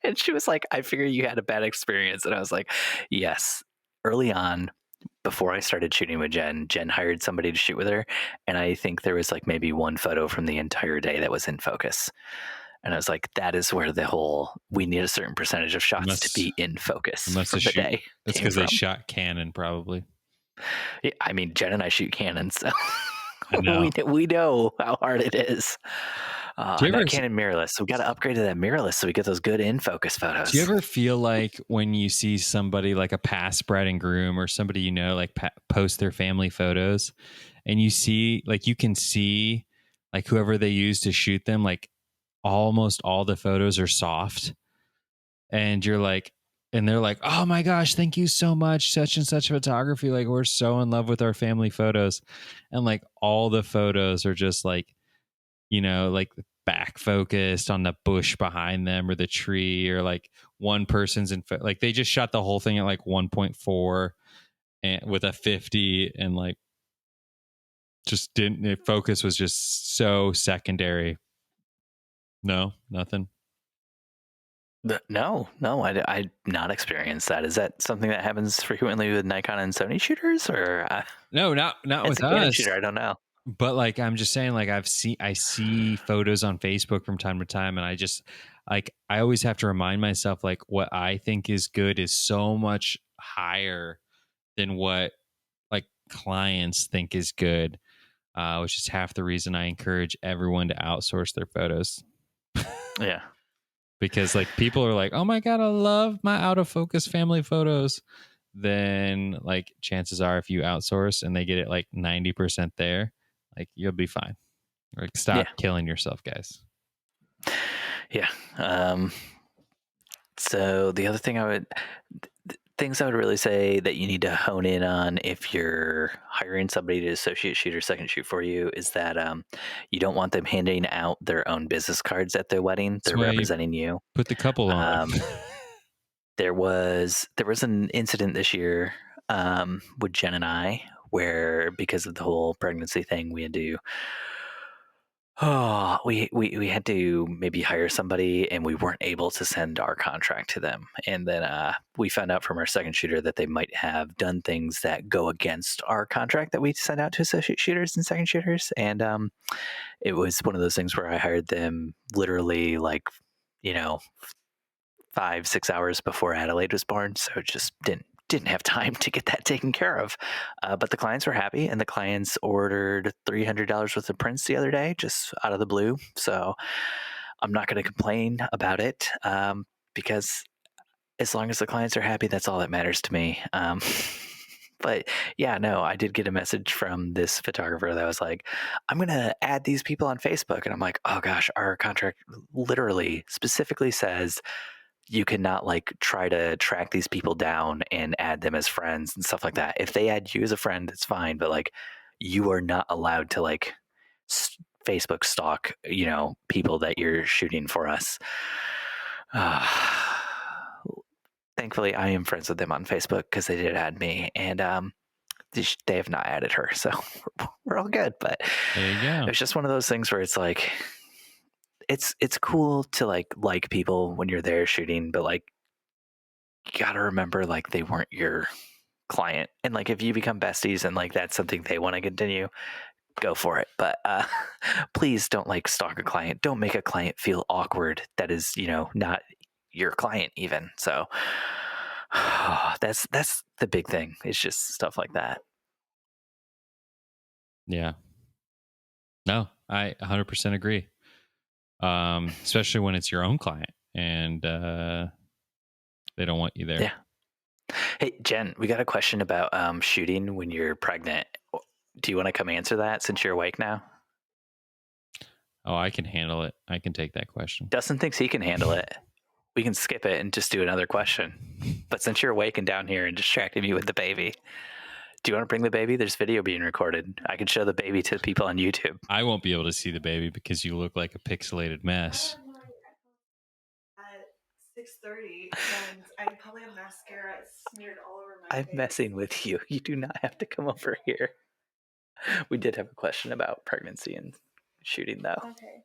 And she was like, I figure you had a bad experience. And I was like, yes. Early on, before I started shooting with Jen hired somebody to shoot with her. And I think there was like maybe one photo from the entire day that was in focus. And I was like, that is where the whole, we need a certain percentage of shots to be in focus for the day. That's because they shot Canon, probably. Yeah, I mean, Jen and I shoot Canon, so I know. we know how hard it is. That Canon mirrorless, so we got to upgrade to that mirrorless so we get those good in focus photos. Do you ever feel like when you see somebody like a past bride and groom or somebody you know like post their family photos, and you see like you can see like whoever they use to shoot them, like almost all the photos are soft, and you're like, and they're like, oh my gosh, thank you so much, such and such photography, like we're so in love with our family photos, and like all the photos are just like, you know, like back focused on the bush behind them or the tree, or like one person's like they just shot the whole thing at like 1.4 and with a 50 and like just didn't. Focus was just so secondary. No, nothing. No, I not experienced that. Is that something that happens frequently with Nikon and Sony shooters, or No, not as with a Canon us. shooter? I don't know. But like I'm just saying, like I see photos on Facebook from time to time, and I just like I always have to remind myself like what I think is good is so much higher than what like clients think is good, which is half the reason I encourage everyone to outsource their photos. Yeah. Because like people are like, oh my God, I love my out of focus family photos. Then like chances are if you outsource and they get it like 90% there, like you'll be fine. Like stop killing yourself, guys. Yeah. So the other thing things I would really say that you need to hone in on if you're hiring somebody to associate shoot or second shoot for you is that you don't want them handing out their own business cards at their wedding. They're representing you. Put the couple on. There was an incident this year with Jen and I where because of the whole pregnancy thing, we had to we had to maybe hire somebody and we weren't able to send our contract to them. And then we found out from our second shooter that they might have done things that go against our contract that we send out to associate shooters and second shooters. And it was one of those things where I hired them literally like, 5-6 hours before Adelaide was born. So it just didn't have time to get that taken care of. But the clients were happy, and the clients ordered $300 worth of prints the other day, just out of the blue. So I'm not going to complain about it because as long as the clients are happy, that's all that matters to me. But yeah, no, I did get a message from this photographer that was like, I'm going to add these people on Facebook. And I'm like, oh gosh, our contract literally specifically says you cannot like try to track these people down and add them as friends and stuff like that. If they add you as a friend, it's fine, but like you are not allowed to like Facebook stalk, people that you're shooting for us. Thankfully, I am friends with them on Facebook because they did add me, and they have not added her, so we're all good. But there you go. It's just one of those things where it's like, it's cool to like people when you're there shooting, but like you gotta remember like they weren't your client, and like if you become besties and like that's something they want to continue, go for it. But please don't like stalk a client. Don't make a client feel awkward that is not your client even. So that's the big thing. It's just stuff like that. Yeah. No, I 100% agree. Especially when it's your own client and they don't want you there. Yeah. Hey, Jen, we got a question about shooting when you're pregnant. Do you want to come answer that since you're awake now? Oh, I can handle it. I can take that question. Dustin thinks he can handle it. We can skip it and just do another question. But since you're awake and down here and distracting me with the baby, do you want to bring the baby? There's video being recorded. I can show the baby to people on YouTube. I won't be able to see the baby because you look like a pixelated mess. At 6:30, and I probably have mascara smeared all over my face. I'm messing with you. You do not have to come over here. We did have a question about pregnancy and shooting, though. Okay.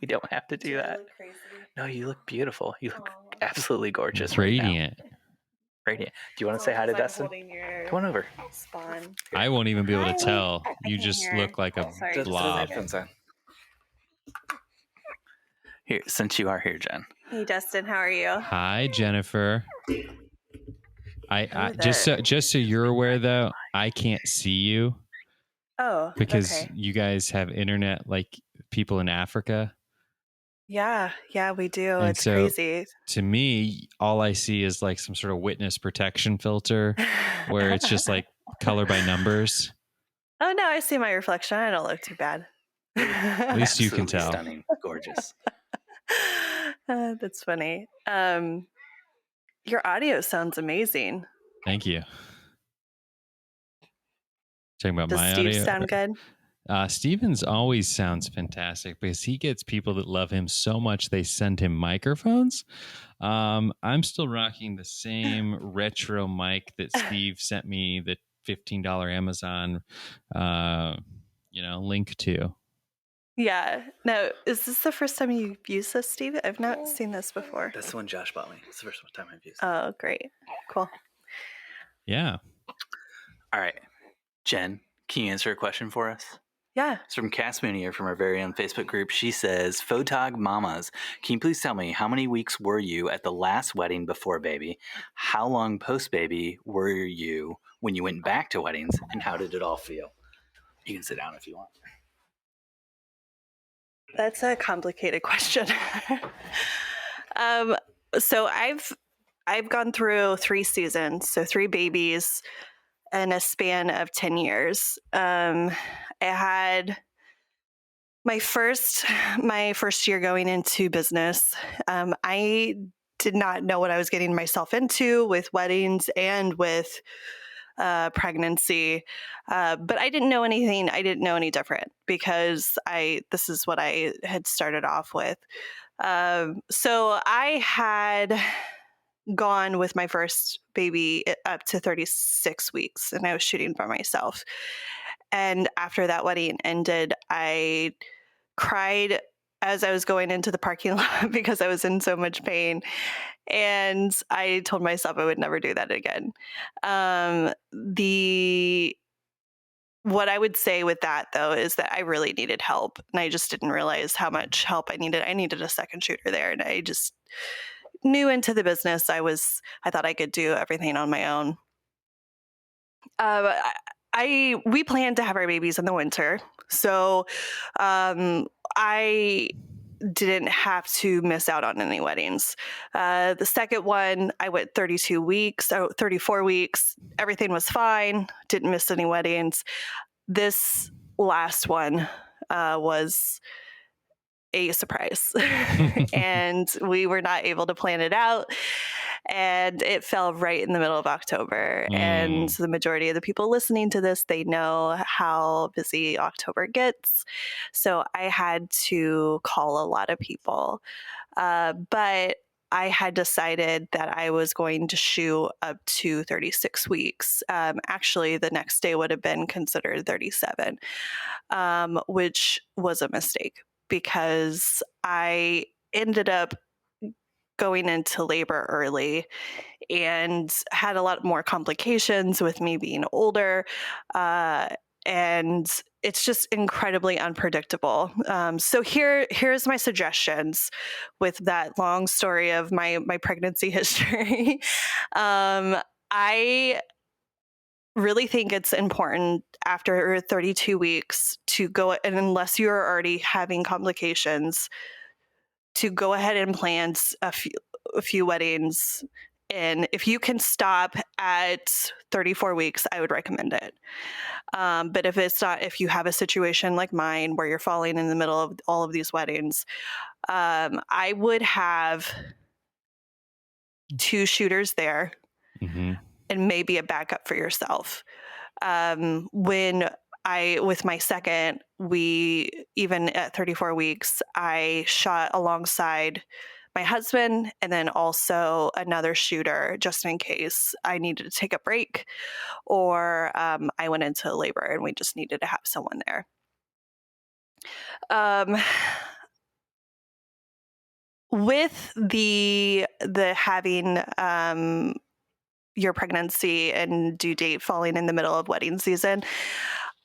We don't have to do that. Look crazy? No, you look beautiful. You look absolutely gorgeous. Radiant. Right now. Radiant. Do you want to say hi to Dustin? Come on over. Spawn. I won't even be able to tell. You just look like a blob. Here, since you are here, Jen. Hey, Dustin, how are you? Hi, Jennifer. I just so you're aware, though, I can't see you. Oh, because okay. you guys have internet like people in Africa. Yeah, we do. And it's so, crazy. To me, all I see is like some sort of witness protection filter where it's just like color by numbers. Oh no, I see my reflection. I don't look too bad. At least you can tell. Stunning, gorgeous. That's funny. Your audio sounds amazing. Thank you. Talking about Does my Steve audio? sound good? Stevens always sounds fantastic because he gets people that love him so much they send him microphones. I'm still rocking the same retro mic that Steve sent me the $15 Amazon, link to. Yeah. Now, is this the first time you've used this, Steve? I've not seen this before. That's the one Josh bought me. It's the first time I've used it. Oh, great. Cool. Yeah. All right. Jen, can you answer a question for us? Yeah. It's from Cass Moonier from our very own Facebook group. She says, Photog Mamas, can you please tell me how many weeks were you at the last wedding before baby? How long post-baby were you when you went back to weddings? And how did it all feel? You can sit down if you want. That's a complicated question. So I've gone through 3 seasons, so 3 babies in a span of 10 years. I had my first year going into business. I did not know what I was getting myself into with weddings and with pregnancy, but I didn't know anything. I didn't know any different because this is what I had started off with. So I had gone with my first baby up to 36 weeks, and I was shooting by myself. And after that wedding ended, I cried as I was going into the parking lot because I was in so much pain. And I told myself I would never do that again. What I would say with that, though, is that I really needed help, and I just didn't realize how much help I needed. I needed a second shooter there, and I just new into the business. I thought I could do everything on my own. We planned to have our babies in the winter, so I didn't have to miss out on any weddings. The second one, I went 34 weeks. Everything was fine. Didn't miss any weddings. This last one was a surprise, and we were not able to plan it out. And it fell right in the middle of October. And the majority of the people listening to this, they know how busy October gets. So I had to call a lot of people. But I had decided that I was going to shoot up to 36 weeks. Actually, the next day would have been considered 37, which was a mistake because I ended up going into labor early and had a lot more complications with me being older. And it's just incredibly unpredictable. So here's my suggestions with that long story of my pregnancy history. I really think it's important after 32 weeks to go, and unless you're already having complications, to go ahead and plan a few weddings. And if you can stop at 34 weeks, I would recommend it. But if you have a situation like mine where you're falling in the middle of all of these weddings, I would have 2 shooters there, and maybe a backup for yourself. With my second, even at 34 weeks, I shot alongside my husband and then also another shooter just in case I needed to take a break or I went into labor and we just needed to have someone there. With the having your pregnancy and due date falling in the middle of wedding season,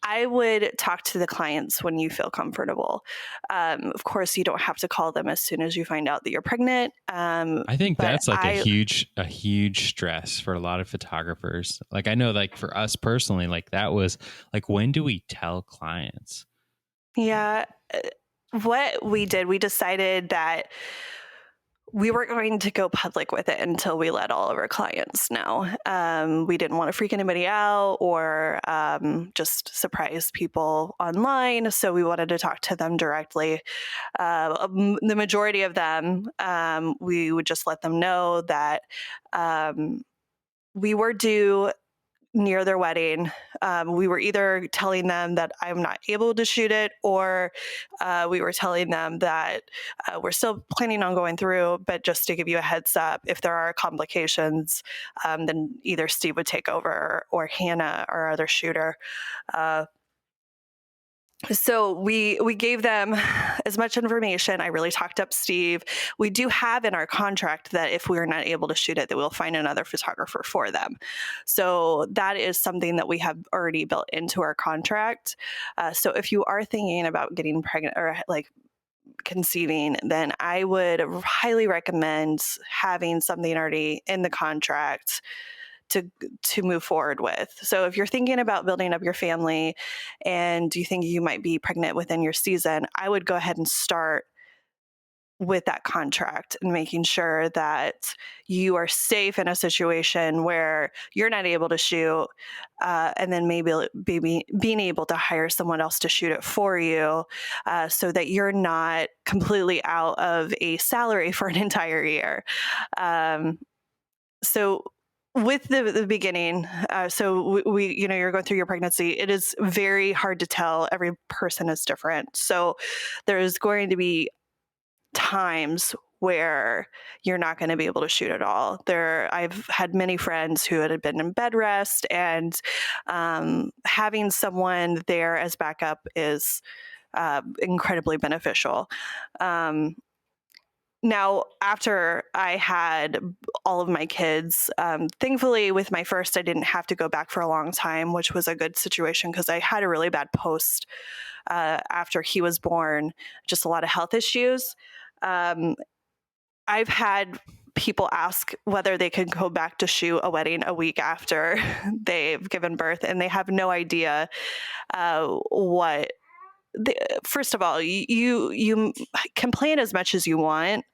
I would talk to the clients when you feel comfortable. Of course, you don't have to call them as soon as you find out that you're pregnant. I think that's like a huge stress for a lot of photographers. Like I know, like for us personally, like that was like, when do we tell clients? Yeah. What we did, we decided that we weren't going to go public with it until we let all of our clients know. We didn't want to freak anybody out or just surprise people online. So we wanted to talk to them directly. The majority of them, we would just let them know that we were due near their wedding. We were either telling them that I'm not able to shoot it, or we were telling them that we're still planning on going through, but just to give you a heads up, if there are complications, then either Steve would take over or Hannah, our other shooter. So we gave them as much information. I really talked up Steve. We do have in our contract that if we are not able to shoot it, that we'll find another photographer for them. So that is something that we have already built into our contract. So if you are thinking about getting pregnant or like conceiving, then I would highly recommend having something already in the contract to move forward with. So if you're thinking about building up your family and you think you might be pregnant within your season, I would go ahead and start with that contract and making sure that you are safe in a situation where you're not able to shoot, and then maybe being able to hire someone else to shoot it for you, so that you're not completely out of a salary for an entire year. So with the beginning, so we, you're going through your pregnancy, it is very hard to tell. Every person is different. So there's going to be times where you're not going to be able to shoot at all. I've had many friends who had been in bed rest, and having someone there as backup is incredibly beneficial. Now, after I had all of my kids, thankfully with my first, I didn't have to go back for a long time, which was a good situation because I had a really bad post after he was born, just a lot of health issues. I've had people ask whether they could go back to shoot a wedding a week after they've given birth, and they have no idea what. First of all, you can plan as much as you want,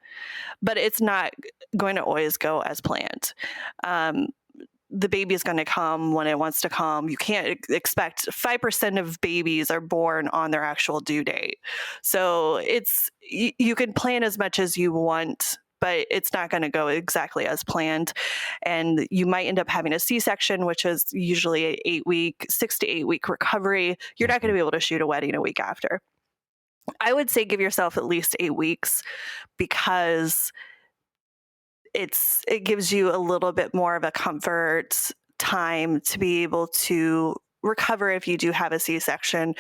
but it's not going to always go as planned. The baby is going to come when it wants to come. You can't expect 5% of babies are born on their actual due date. So you can plan as much as you want, but it's not going to go exactly as planned. And you might end up having a C-section, which is usually a 6 to 8 week recovery. You're not going to be able to shoot a wedding a week after. I would say give yourself at least 8 weeks, because it gives you a little bit more of a comfort time to be able to recover if you do have a C-section,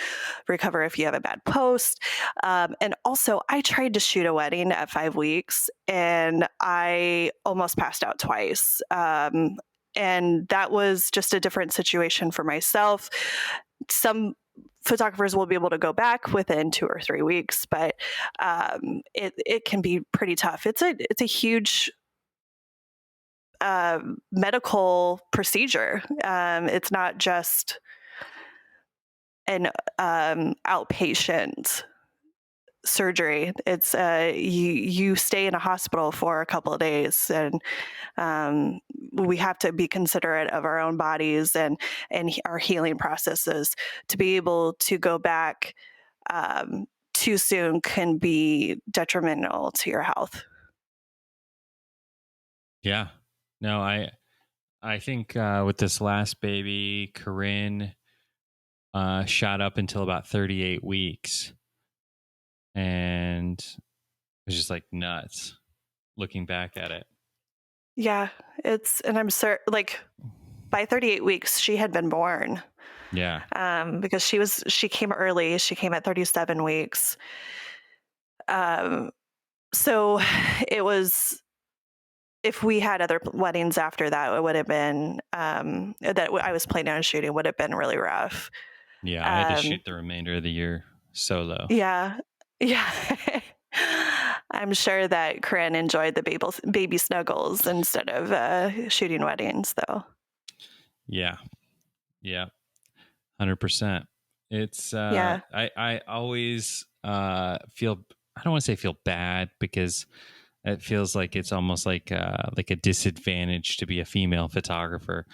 recover if you have a bad post. And also, I tried to shoot a wedding at 5 weeks, and I almost passed out twice. And that was just a different situation for myself. Some photographers will be able to go back within 2 or 3 weeks, but it can be pretty tough. It's a huge medical procedure. It's not just an outpatient surgery. It's you stay in a hospital for a couple of days, and we have to be considerate of our own bodies and our healing processes. To be able to go back too soon can be detrimental to your health. Yeah. No, I think with this last baby, Corinne shot up until about 38 weeks. And it was just like nuts looking back at it. Yeah, and I'm certain, like, by 38 weeks, she had been born. Yeah. Because she came early. She came at 37 weeks. So it was, if we had other weddings after that, it would have been, that I was planning on shooting, would have been really rough. Yeah, I had to shoot the remainder of the year solo. Yeah. Yeah. I'm sure that Corinne enjoyed the baby snuggles instead of shooting weddings, though. Yeah. 100%. It's I always feel, I don't want to say feel bad, because it feels like it's almost like a disadvantage to be a female photographer.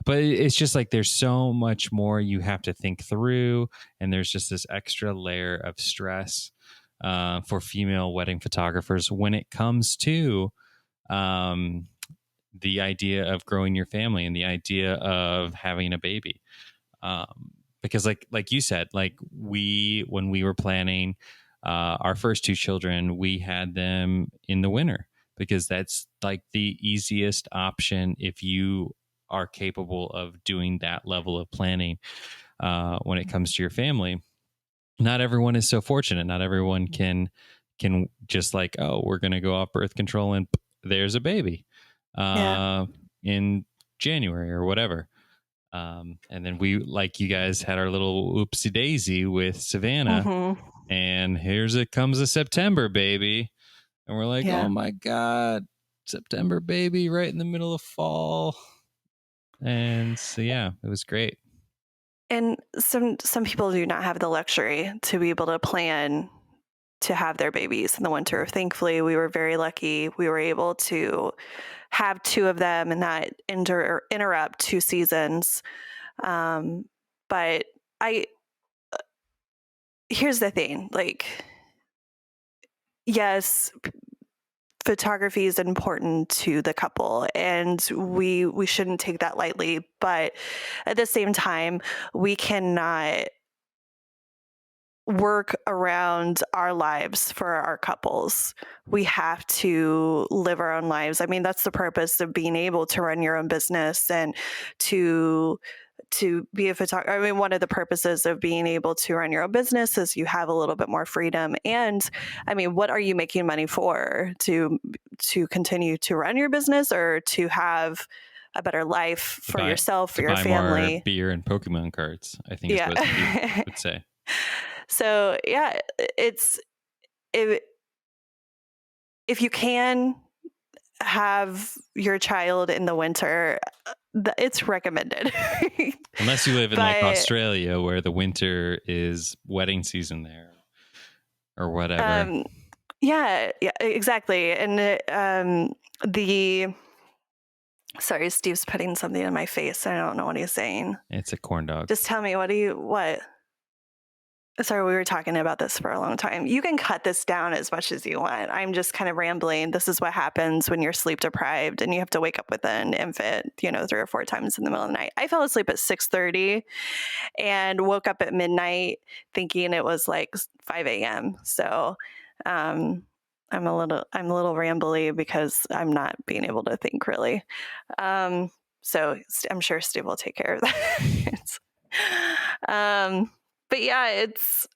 But it's just like there's so much more you have to think through, and there's just this extra layer of stress for female wedding photographers when it comes to the idea of growing your family and the idea of having a baby. Because like you said, like when we were planning our first two children, we had them in the winter because that's like the easiest option if you are capable of doing that level of planning when it comes to your family. Not everyone is so fortunate. Not everyone can just like, oh, we're going to go off birth control and there's a baby in January or whatever. And then we, like you guys, had our little oopsie daisy with Savannah, and here's it comes a September baby, and we're like, oh my god, September baby, right in the middle of fall. And so yeah, it was great. And some people do not have the luxury to be able to plan to have their babies in the winter. Thankfully, we were very lucky. We were able to have two of them and not interrupt two seasons. But here's the thing, like, yes, photography is important to the couple and we shouldn't take that lightly, but at the same time, we cannot work around our lives for our couples. We have to live our own lives. I mean, that's the purpose of being able to run your own business and to be a photographer. I mean, one of the purposes of being able to run your own business is you have a little bit more freedom. And I mean, what are you making money for? To continue to run your business or to have a better life for yourself, for your family? More beer and Pokemon cards, I think is what people would say. So yeah, if you can have your child in the winter, it's recommended. Unless you live in like Australia where the winter is wedding season there or whatever. Yeah, exactly. And sorry, Steve's putting something in my face. I don't know what he's saying. It's a corn dog. Just tell me, what? Sorry, we were talking about this for a long time. You can cut this down as much as you want. I'm just kind of rambling. This is what happens when you're sleep deprived and you have to wake up with an infant, 3 or 4 times in the middle of the night. I fell asleep at 6:30 and woke up at midnight thinking it was like 5 a.m. So I'm a little rambly because I'm not being able to think really. So I'm sure Steve will take care of that. But yeah, it's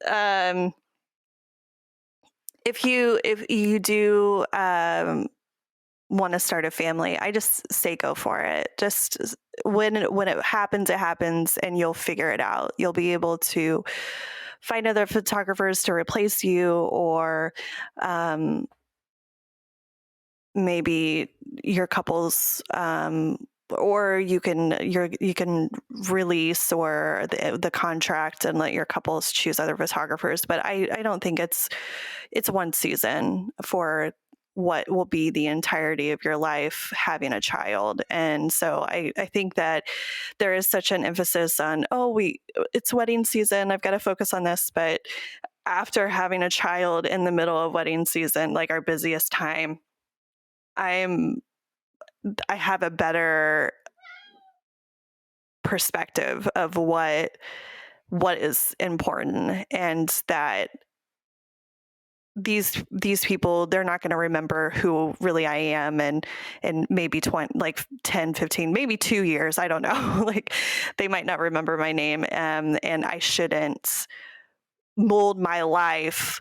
if you do want to start a family, I just say go for it. Just when it happens, and you'll figure it out. You'll be able to find other photographers to replace you, or maybe your couple's or you can release or the contract and let your couples choose other photographers. But I don't think it's one season for what will be the entirety of your life having a child. And so I think that there is such an emphasis on, it's wedding season, I've got to focus on this. But after having a child in the middle of wedding season, like our busiest time, I have a better perspective of what is important, and that these people, they're not going to remember who really I am and maybe 10, 15, maybe 2 years. I don't know. Like they might not remember my name, and I shouldn't mold my life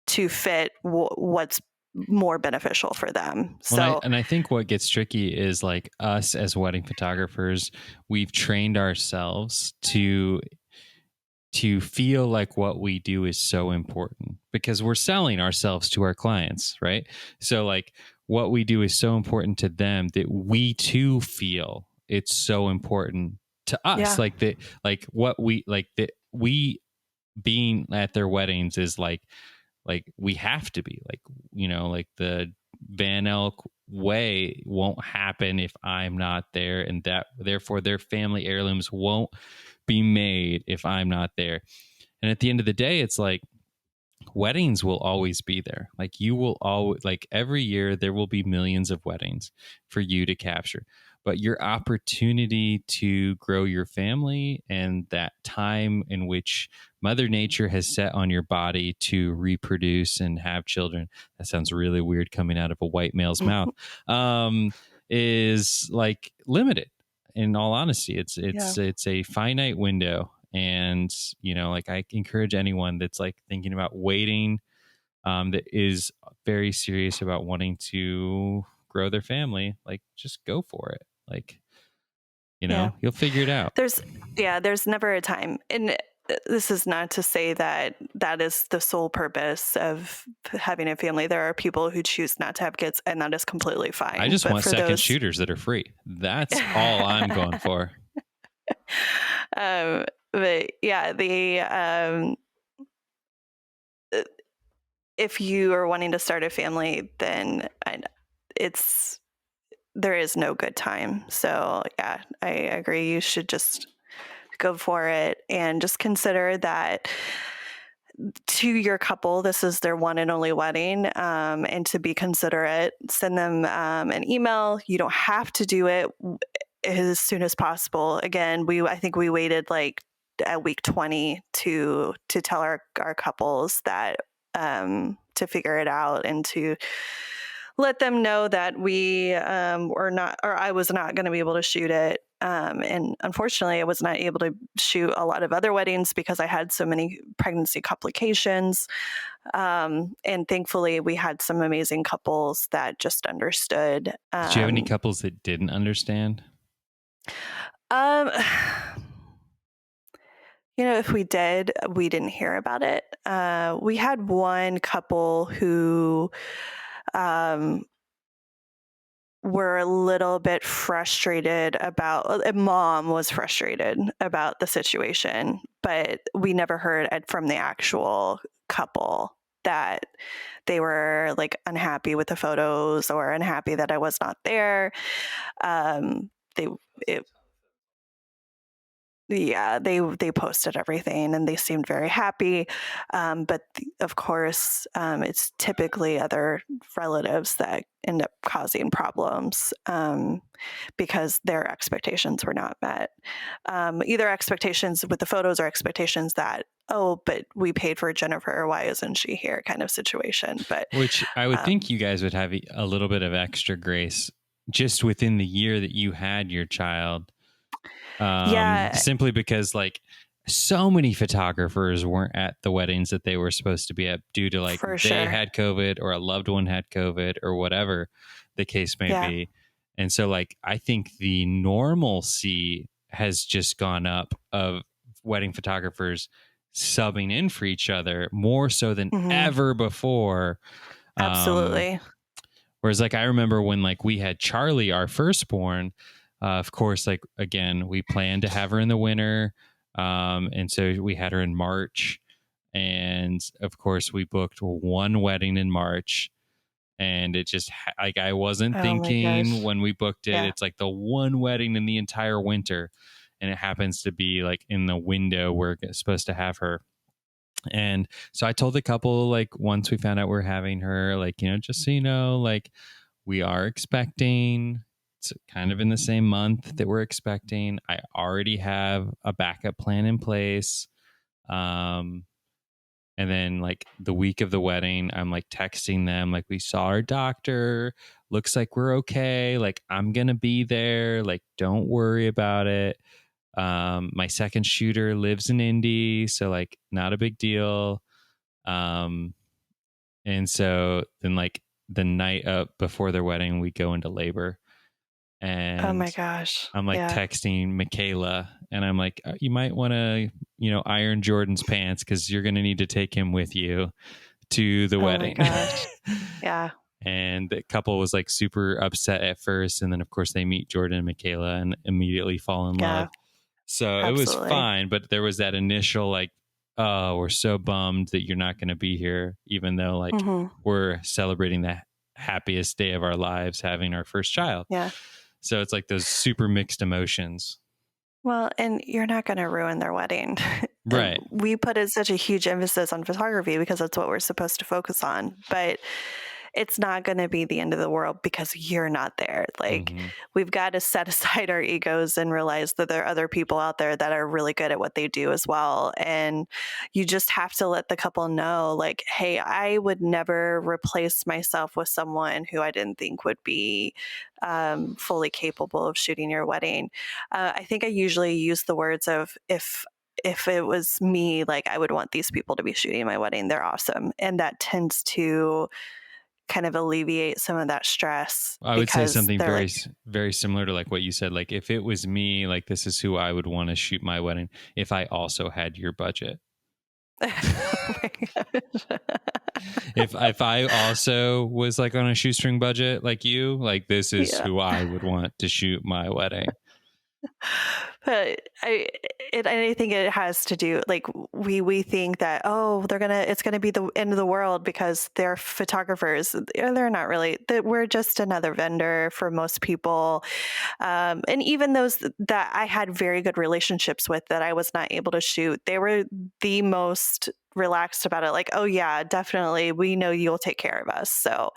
to fit what's more beneficial for them. So, and I think what gets tricky is like us as wedding photographers, we've trained ourselves to feel like what we do is so important because we're selling ourselves to our clients, right? So like what we do is so important to them that we too feel it's so important to us. Yeah. We being at their weddings is like we have to be like, like the Van Elk way won't happen if I'm not there, and that therefore their family heirlooms won't be made if I'm not there. And at the end of the day, it's like weddings will always be there. Like you will always, like every year there will be millions of weddings for you to capture, but your opportunity to grow your family and that time in which Mother Nature has set on your body to reproduce and have children, that sounds really weird coming out of a white male's mouth, is like limited. In all honesty, it's a finite window. And, you know, like I encourage anyone that's like thinking about waiting, that is very serious about wanting to grow their family, like just go for it. Like, you know, you'll figure it out. There's never a time. And this is not to say that that is the sole purpose of having a family. There are people who choose not to have kids, and that is completely fine. I just want second shooters that are free. That's all I'm going for. But yeah, if you are wanting to start a family, then there is no good time. So yeah, I agree. You should just go for it and just consider that to your couple, this is their one and only wedding, and to be considerate, send them an email. You don't have to do it as soon as possible. Again, I think we waited like at week 20 to tell our couples that to figure it out and to let them know that we were not, or I was not going to be able to shoot it. And unfortunately, I was not able to shoot a lot of other weddings because I had so many pregnancy complications. And thankfully, we had some amazing couples that just understood. Did you have any couples that didn't understand? You know, if we did, we didn't hear about it. We had one couple who were a little bit frustrated about, mom was frustrated about the situation, but we never heard from the actual couple that they were like unhappy with the photos or unhappy that I was not there. They posted everything and they seemed very happy. But of course, it's typically other relatives that end up causing problems because their expectations were not met. Either expectations with the photos or expectations that, oh, but we paid for Jennifer, why isn't she here, kind of situation. But which I would think you guys would have a little bit of extra grace just within the year that you had your child. Simply because like so many photographers weren't at the weddings that they were supposed to be at due to like had COVID or a loved one had COVID or whatever the case may be. And so like, I think the normalcy has just gone up of wedding photographers subbing in for each other more so than ever before. Absolutely. Whereas like, I remember when like we had Charlie, our firstborn, of course, like, again, we planned to have her in the winter. And so we had her in March. And of course, we booked one wedding in March. And it just like, I wasn't thinking when we booked it, it's like the one wedding in the entire winter. And it happens to be like in the window we're supposed to have her. And so I told the couple, like, once we found out we're having her, like, you know, just so you know, like, we are expecting. It's kind of in the same month that we're expecting. I already have a backup plan in place. And then like the week of the wedding, I'm like texting them, like, we saw our doctor, looks like we're okay. Like, I'm going to be there. Like, don't worry about it. My second shooter lives in Indy, so like not a big deal. And so then like the night up before their wedding, we go into labor. And oh my gosh, I'm like texting Michaela and I'm like, you might want to, you know, iron Jordan's pants because you're going to need to take him with you to the wedding. My gosh. Yeah. And the couple was like super upset at first. And then of course they meet Jordan and Michaela and immediately fall in love. So it was fine. But there was that initial like, oh, we're so bummed that you're not going to be here, even though like we're celebrating the happiest day of our lives, having our first child. Yeah. So it's like those super mixed emotions. Well, and you're not going to ruin their wedding. Right. We put in such a huge emphasis on photography because that's what we're supposed to focus on. But it's not going to be the end of the world because you're not there. Like, we've got to set aside our egos and realize that there are other people out there that are really good at what they do as well. And you just have to let the couple know, like, hey, I would never replace myself with someone who I didn't think would be fully capable of shooting your wedding. I think I usually use the words of if it was me, like, I would want these people to be shooting my wedding. They're awesome. And that tends to kind of alleviate some of that stress. I would say something very, like, very similar to like what you said. Like, if it was me, like, this is who I would want to shoot my wedding if I also had your budget. Oh my gosh. If I also was like on a shoestring budget like you, like, this is who I would want to shoot my wedding. But I think it has to do, like, we think that, oh, it's gonna be the end of the world because they're photographers. They're not really. We're just another vendor for most people, and even those that I had very good relationships with that I was not able to shoot, they were the most relaxed about it. Like, oh yeah, definitely, we know you'll take care of us. So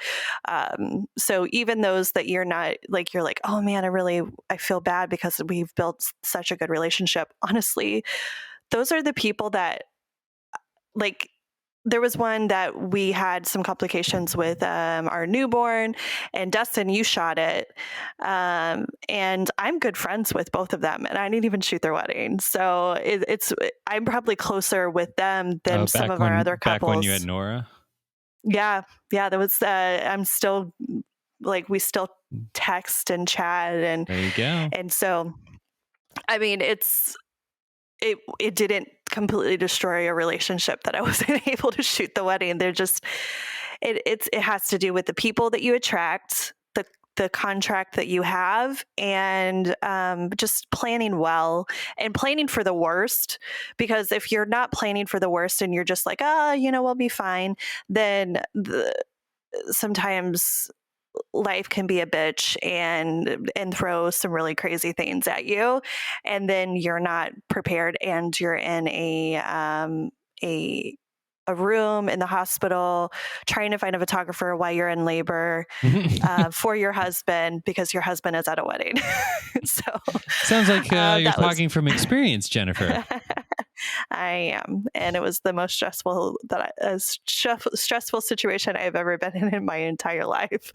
even those that you're not, like, you're like, oh man, I feel bad because we've built such a good relationship. Honestly, those are the people that, like, there was one that we had some complications with our newborn, and Dustin, you shot it. And I'm good friends with both of them, and I didn't even shoot their wedding. So I'm probably closer with them than some of our other couples. Back when you had Nora? Yeah. That was, I'm still, like, we still text and chat. And there you go. And so, I mean, it didn't completely destroy a relationship that I wasn't able to shoot the wedding. They're just, it has to do with the people that you attract, the contract that you have, and just planning well and planning for the worst. Because if you're not planning for the worst and you're just like, we'll be fine, then sometimes life can be a bitch and throw some really crazy things at you, and then you're not prepared, and you're in a room in the hospital trying to find a photographer while you're in labor for your husband because your husband is at a wedding. So sounds like you're talking from experience, Jennifer. I am, and it was the most stressful situation I've ever been in my entire life.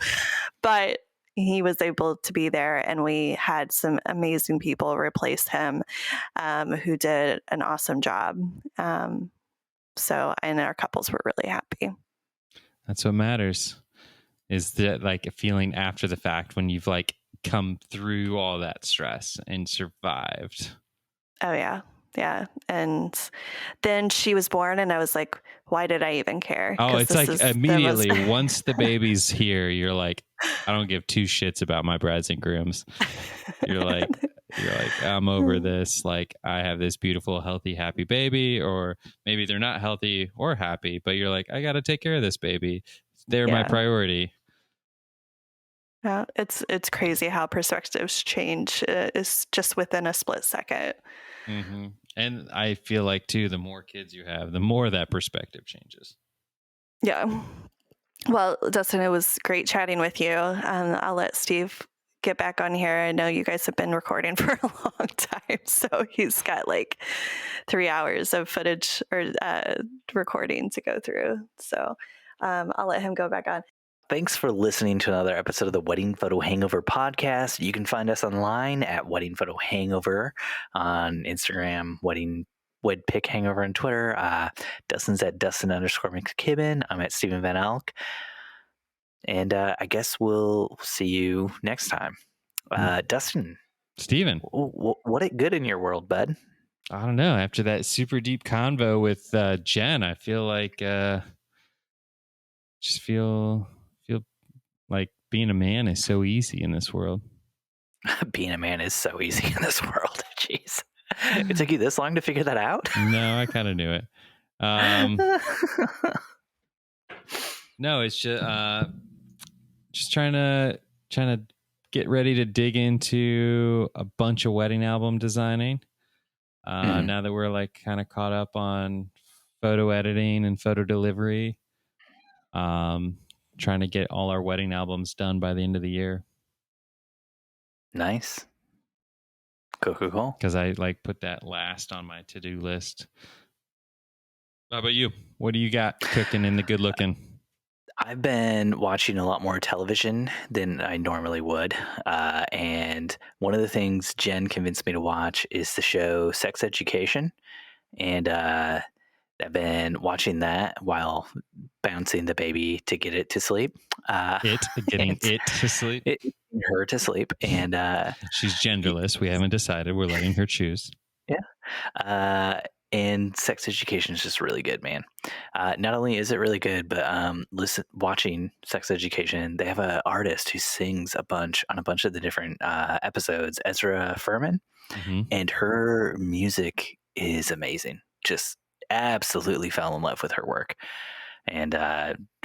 But he was able to be there, and we had some amazing people replace him who did an awesome job. And our couples were really happy. That's what matters, is that, like, a feeling after the fact when you've, like, come through all that stress and survived. Oh yeah. Yeah. And then she was born, and I was like, why did I even care? Oh, it's like immediately once the baby's here, you're like, I don't give two shits about my brides and grooms. You're like, I'm over this. Like, I have this beautiful, healthy, happy baby, or maybe they're not healthy or happy, but you're like, I got to take care of this baby. They're my priority. Yeah, it's crazy how perspectives change. Is just within a split second. Mm-hmm. And I feel like, too, the more kids you have, the more that perspective changes. Yeah. Well, Dustin, it was great chatting with you. I'll let Steve get back on here. I know you guys have been recording for a long time, so he's got like 3 hours of footage or recording to go through. So I'll let him go back on. Thanks for listening to another episode of the Wedding Photo Hangover podcast. You can find us online at Wedding Photo Hangover on Instagram, Wed Pick Hangover on Twitter. Dustin's at Dustin_McKibben. I'm at Stephen Van Elk. And I guess we'll see you next time. Dustin. Steven. What it good in your world, bud? I don't know. After that super deep convo with Jen, I feel like just feel like being a man is so easy in this world. Being a man is so easy in this world. Jeez. It took you this long to figure that out? No, I kind of knew it. No, it's just trying to get ready to dig into a bunch of wedding album designing. Now that we're like kind of caught up on photo editing and photo delivery, trying to get all our wedding albums done by the end of the year. Nice. Cool. Because I like put that last on my to-do list. How about you? What do you got cooking in the good looking? I've been watching a lot more television than I normally would. And one of the things Jen convinced me to watch is the show Sex Education. And I've been watching that while bouncing the baby to get it to sleep. Getting it to sleep? Her to sleep. And she's genderless. We haven't decided. We're letting her choose. Yeah. And Sex Education is just really good, man. Not only is it really good, but watching Sex Education, they have an artist who sings on a bunch of the different episodes, Ezra Furman, and her music is amazing. Just absolutely fell in love with her work, and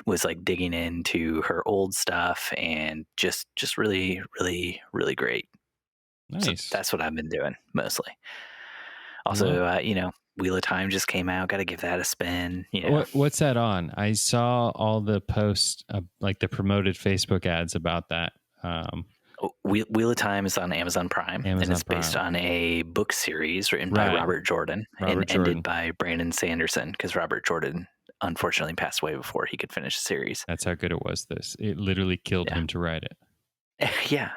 was like digging into her old stuff, and just really, really, really great. Nice. So that's what I've been doing mostly. Also, Wheel of Time just came out. Got to give that a spin. What's that on? I saw all the posts, like the promoted Facebook ads about that. Wheel of Time is on Amazon Prime, and it's based on a book series written by Robert Jordan ended by Brandon Sanderson, because Robert Jordan unfortunately passed away before he could finish the series. That's how good it was. It literally killed him to write it. Yeah.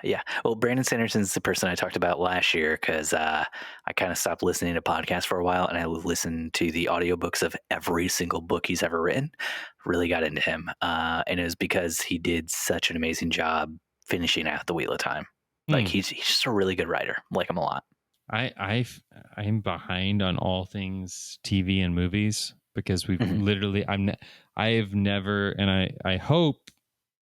Well, Brandon Sanderson's the person I talked about last year, because I kind of stopped listening to podcasts for a while, and I listened to the audiobooks of every single book he's ever written. Really got into him. And it was because he did such an amazing job finishing out the Wheel of Time. Like he's just a really good writer. Like him a lot. I'm behind on all things TV and movies, because we've literally, I have never, and I hope,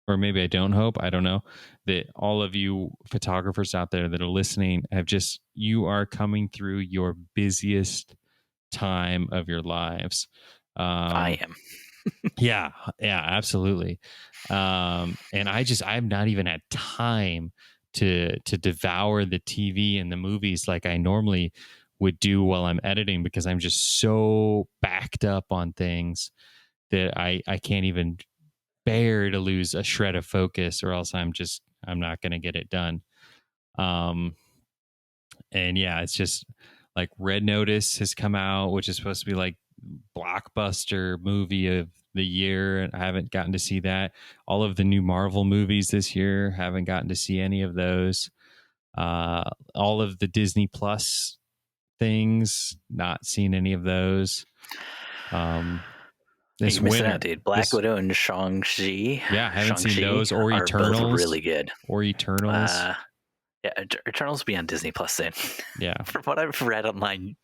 or maybe I don't hope, I don't know, that all of you photographers out there that are listening you are coming through your busiest time of your lives. I am. yeah, absolutely. And I've not even had time to devour the TV and the movies like I normally would do while I'm editing, because I'm just so backed up on things that I can't even bear to lose a shred of focus, or else I'm not going to get it done. And yeah, it's just like Red Notice has come out, which is supposed to be like blockbuster movie of the year, and I haven't gotten to see that. All of the new Marvel movies this year, haven't gotten to see any of those. All of the Disney Plus things, not seen any of those. This You're missing out, dude. Black Widow and Shang-Chi. Yeah, I haven't seen those, or Eternals. Both really good. Or Eternals. Eternals will be on Disney Plus soon. Yeah. From what I've read online,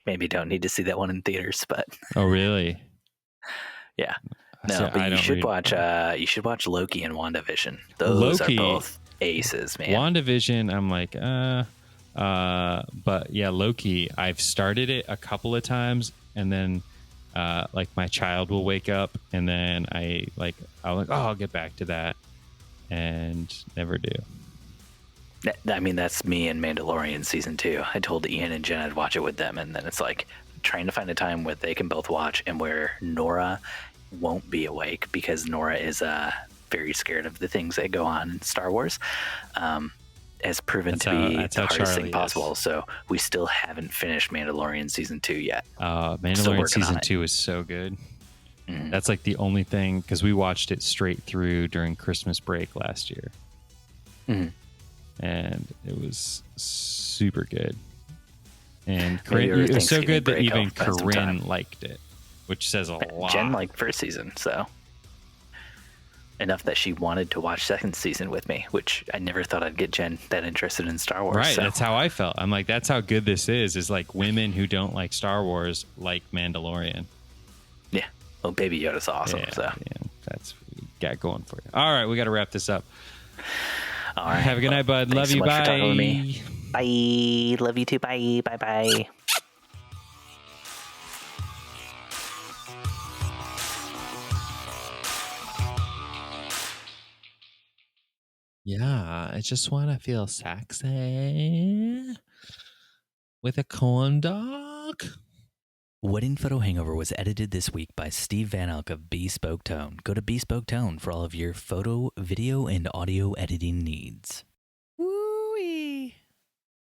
maybe don't need to see that one in theaters, but. Oh, really? Yeah. No, but you should watch Loki and WandaVision. Those are both aces, man. WandaVision, I'm like, but yeah, Loki, I've started it a couple of times, and then like my child will wake up, and then I'll get back to that, and never do. I mean, that's me and Mandalorian season 2. I told Ian and Jen I'd watch it with them, and then it's like trying to find a time where they can both watch, and where Nora won't be awake, because Nora is very scared of the things that go on in Star Wars. Has proven to be the hardest thing possible. So we still haven't finished Mandalorian season 2 yet. Mandalorian season 2 is so good. That's like the only thing, because we watched it straight through during Christmas break last year. And it was super good. And it was so good that even Corinne liked it, which says a lot. Jen liked first season, so enough that she wanted to watch second season with me, which I never thought I'd get Jen that interested in Star Wars. Right, so. That's how I felt. I'm like, that's how good this is like women who don't like Star Wars like Mandalorian. Yeah, well, Baby Yoda's awesome. Yeah, that's what we got going for you. All right, we got to wrap this up. All right. Have a good night, bud. Love you. Bye. For talking with me. Bye. Love you too. Bye. Bye. Yeah, I just want to feel sexy with a corn dog. Wedding Photo Hangover was edited this week by Steve Van Elk of Bespoke Tone. Go to Bespoke Tone for all of your photo, video, and audio editing needs.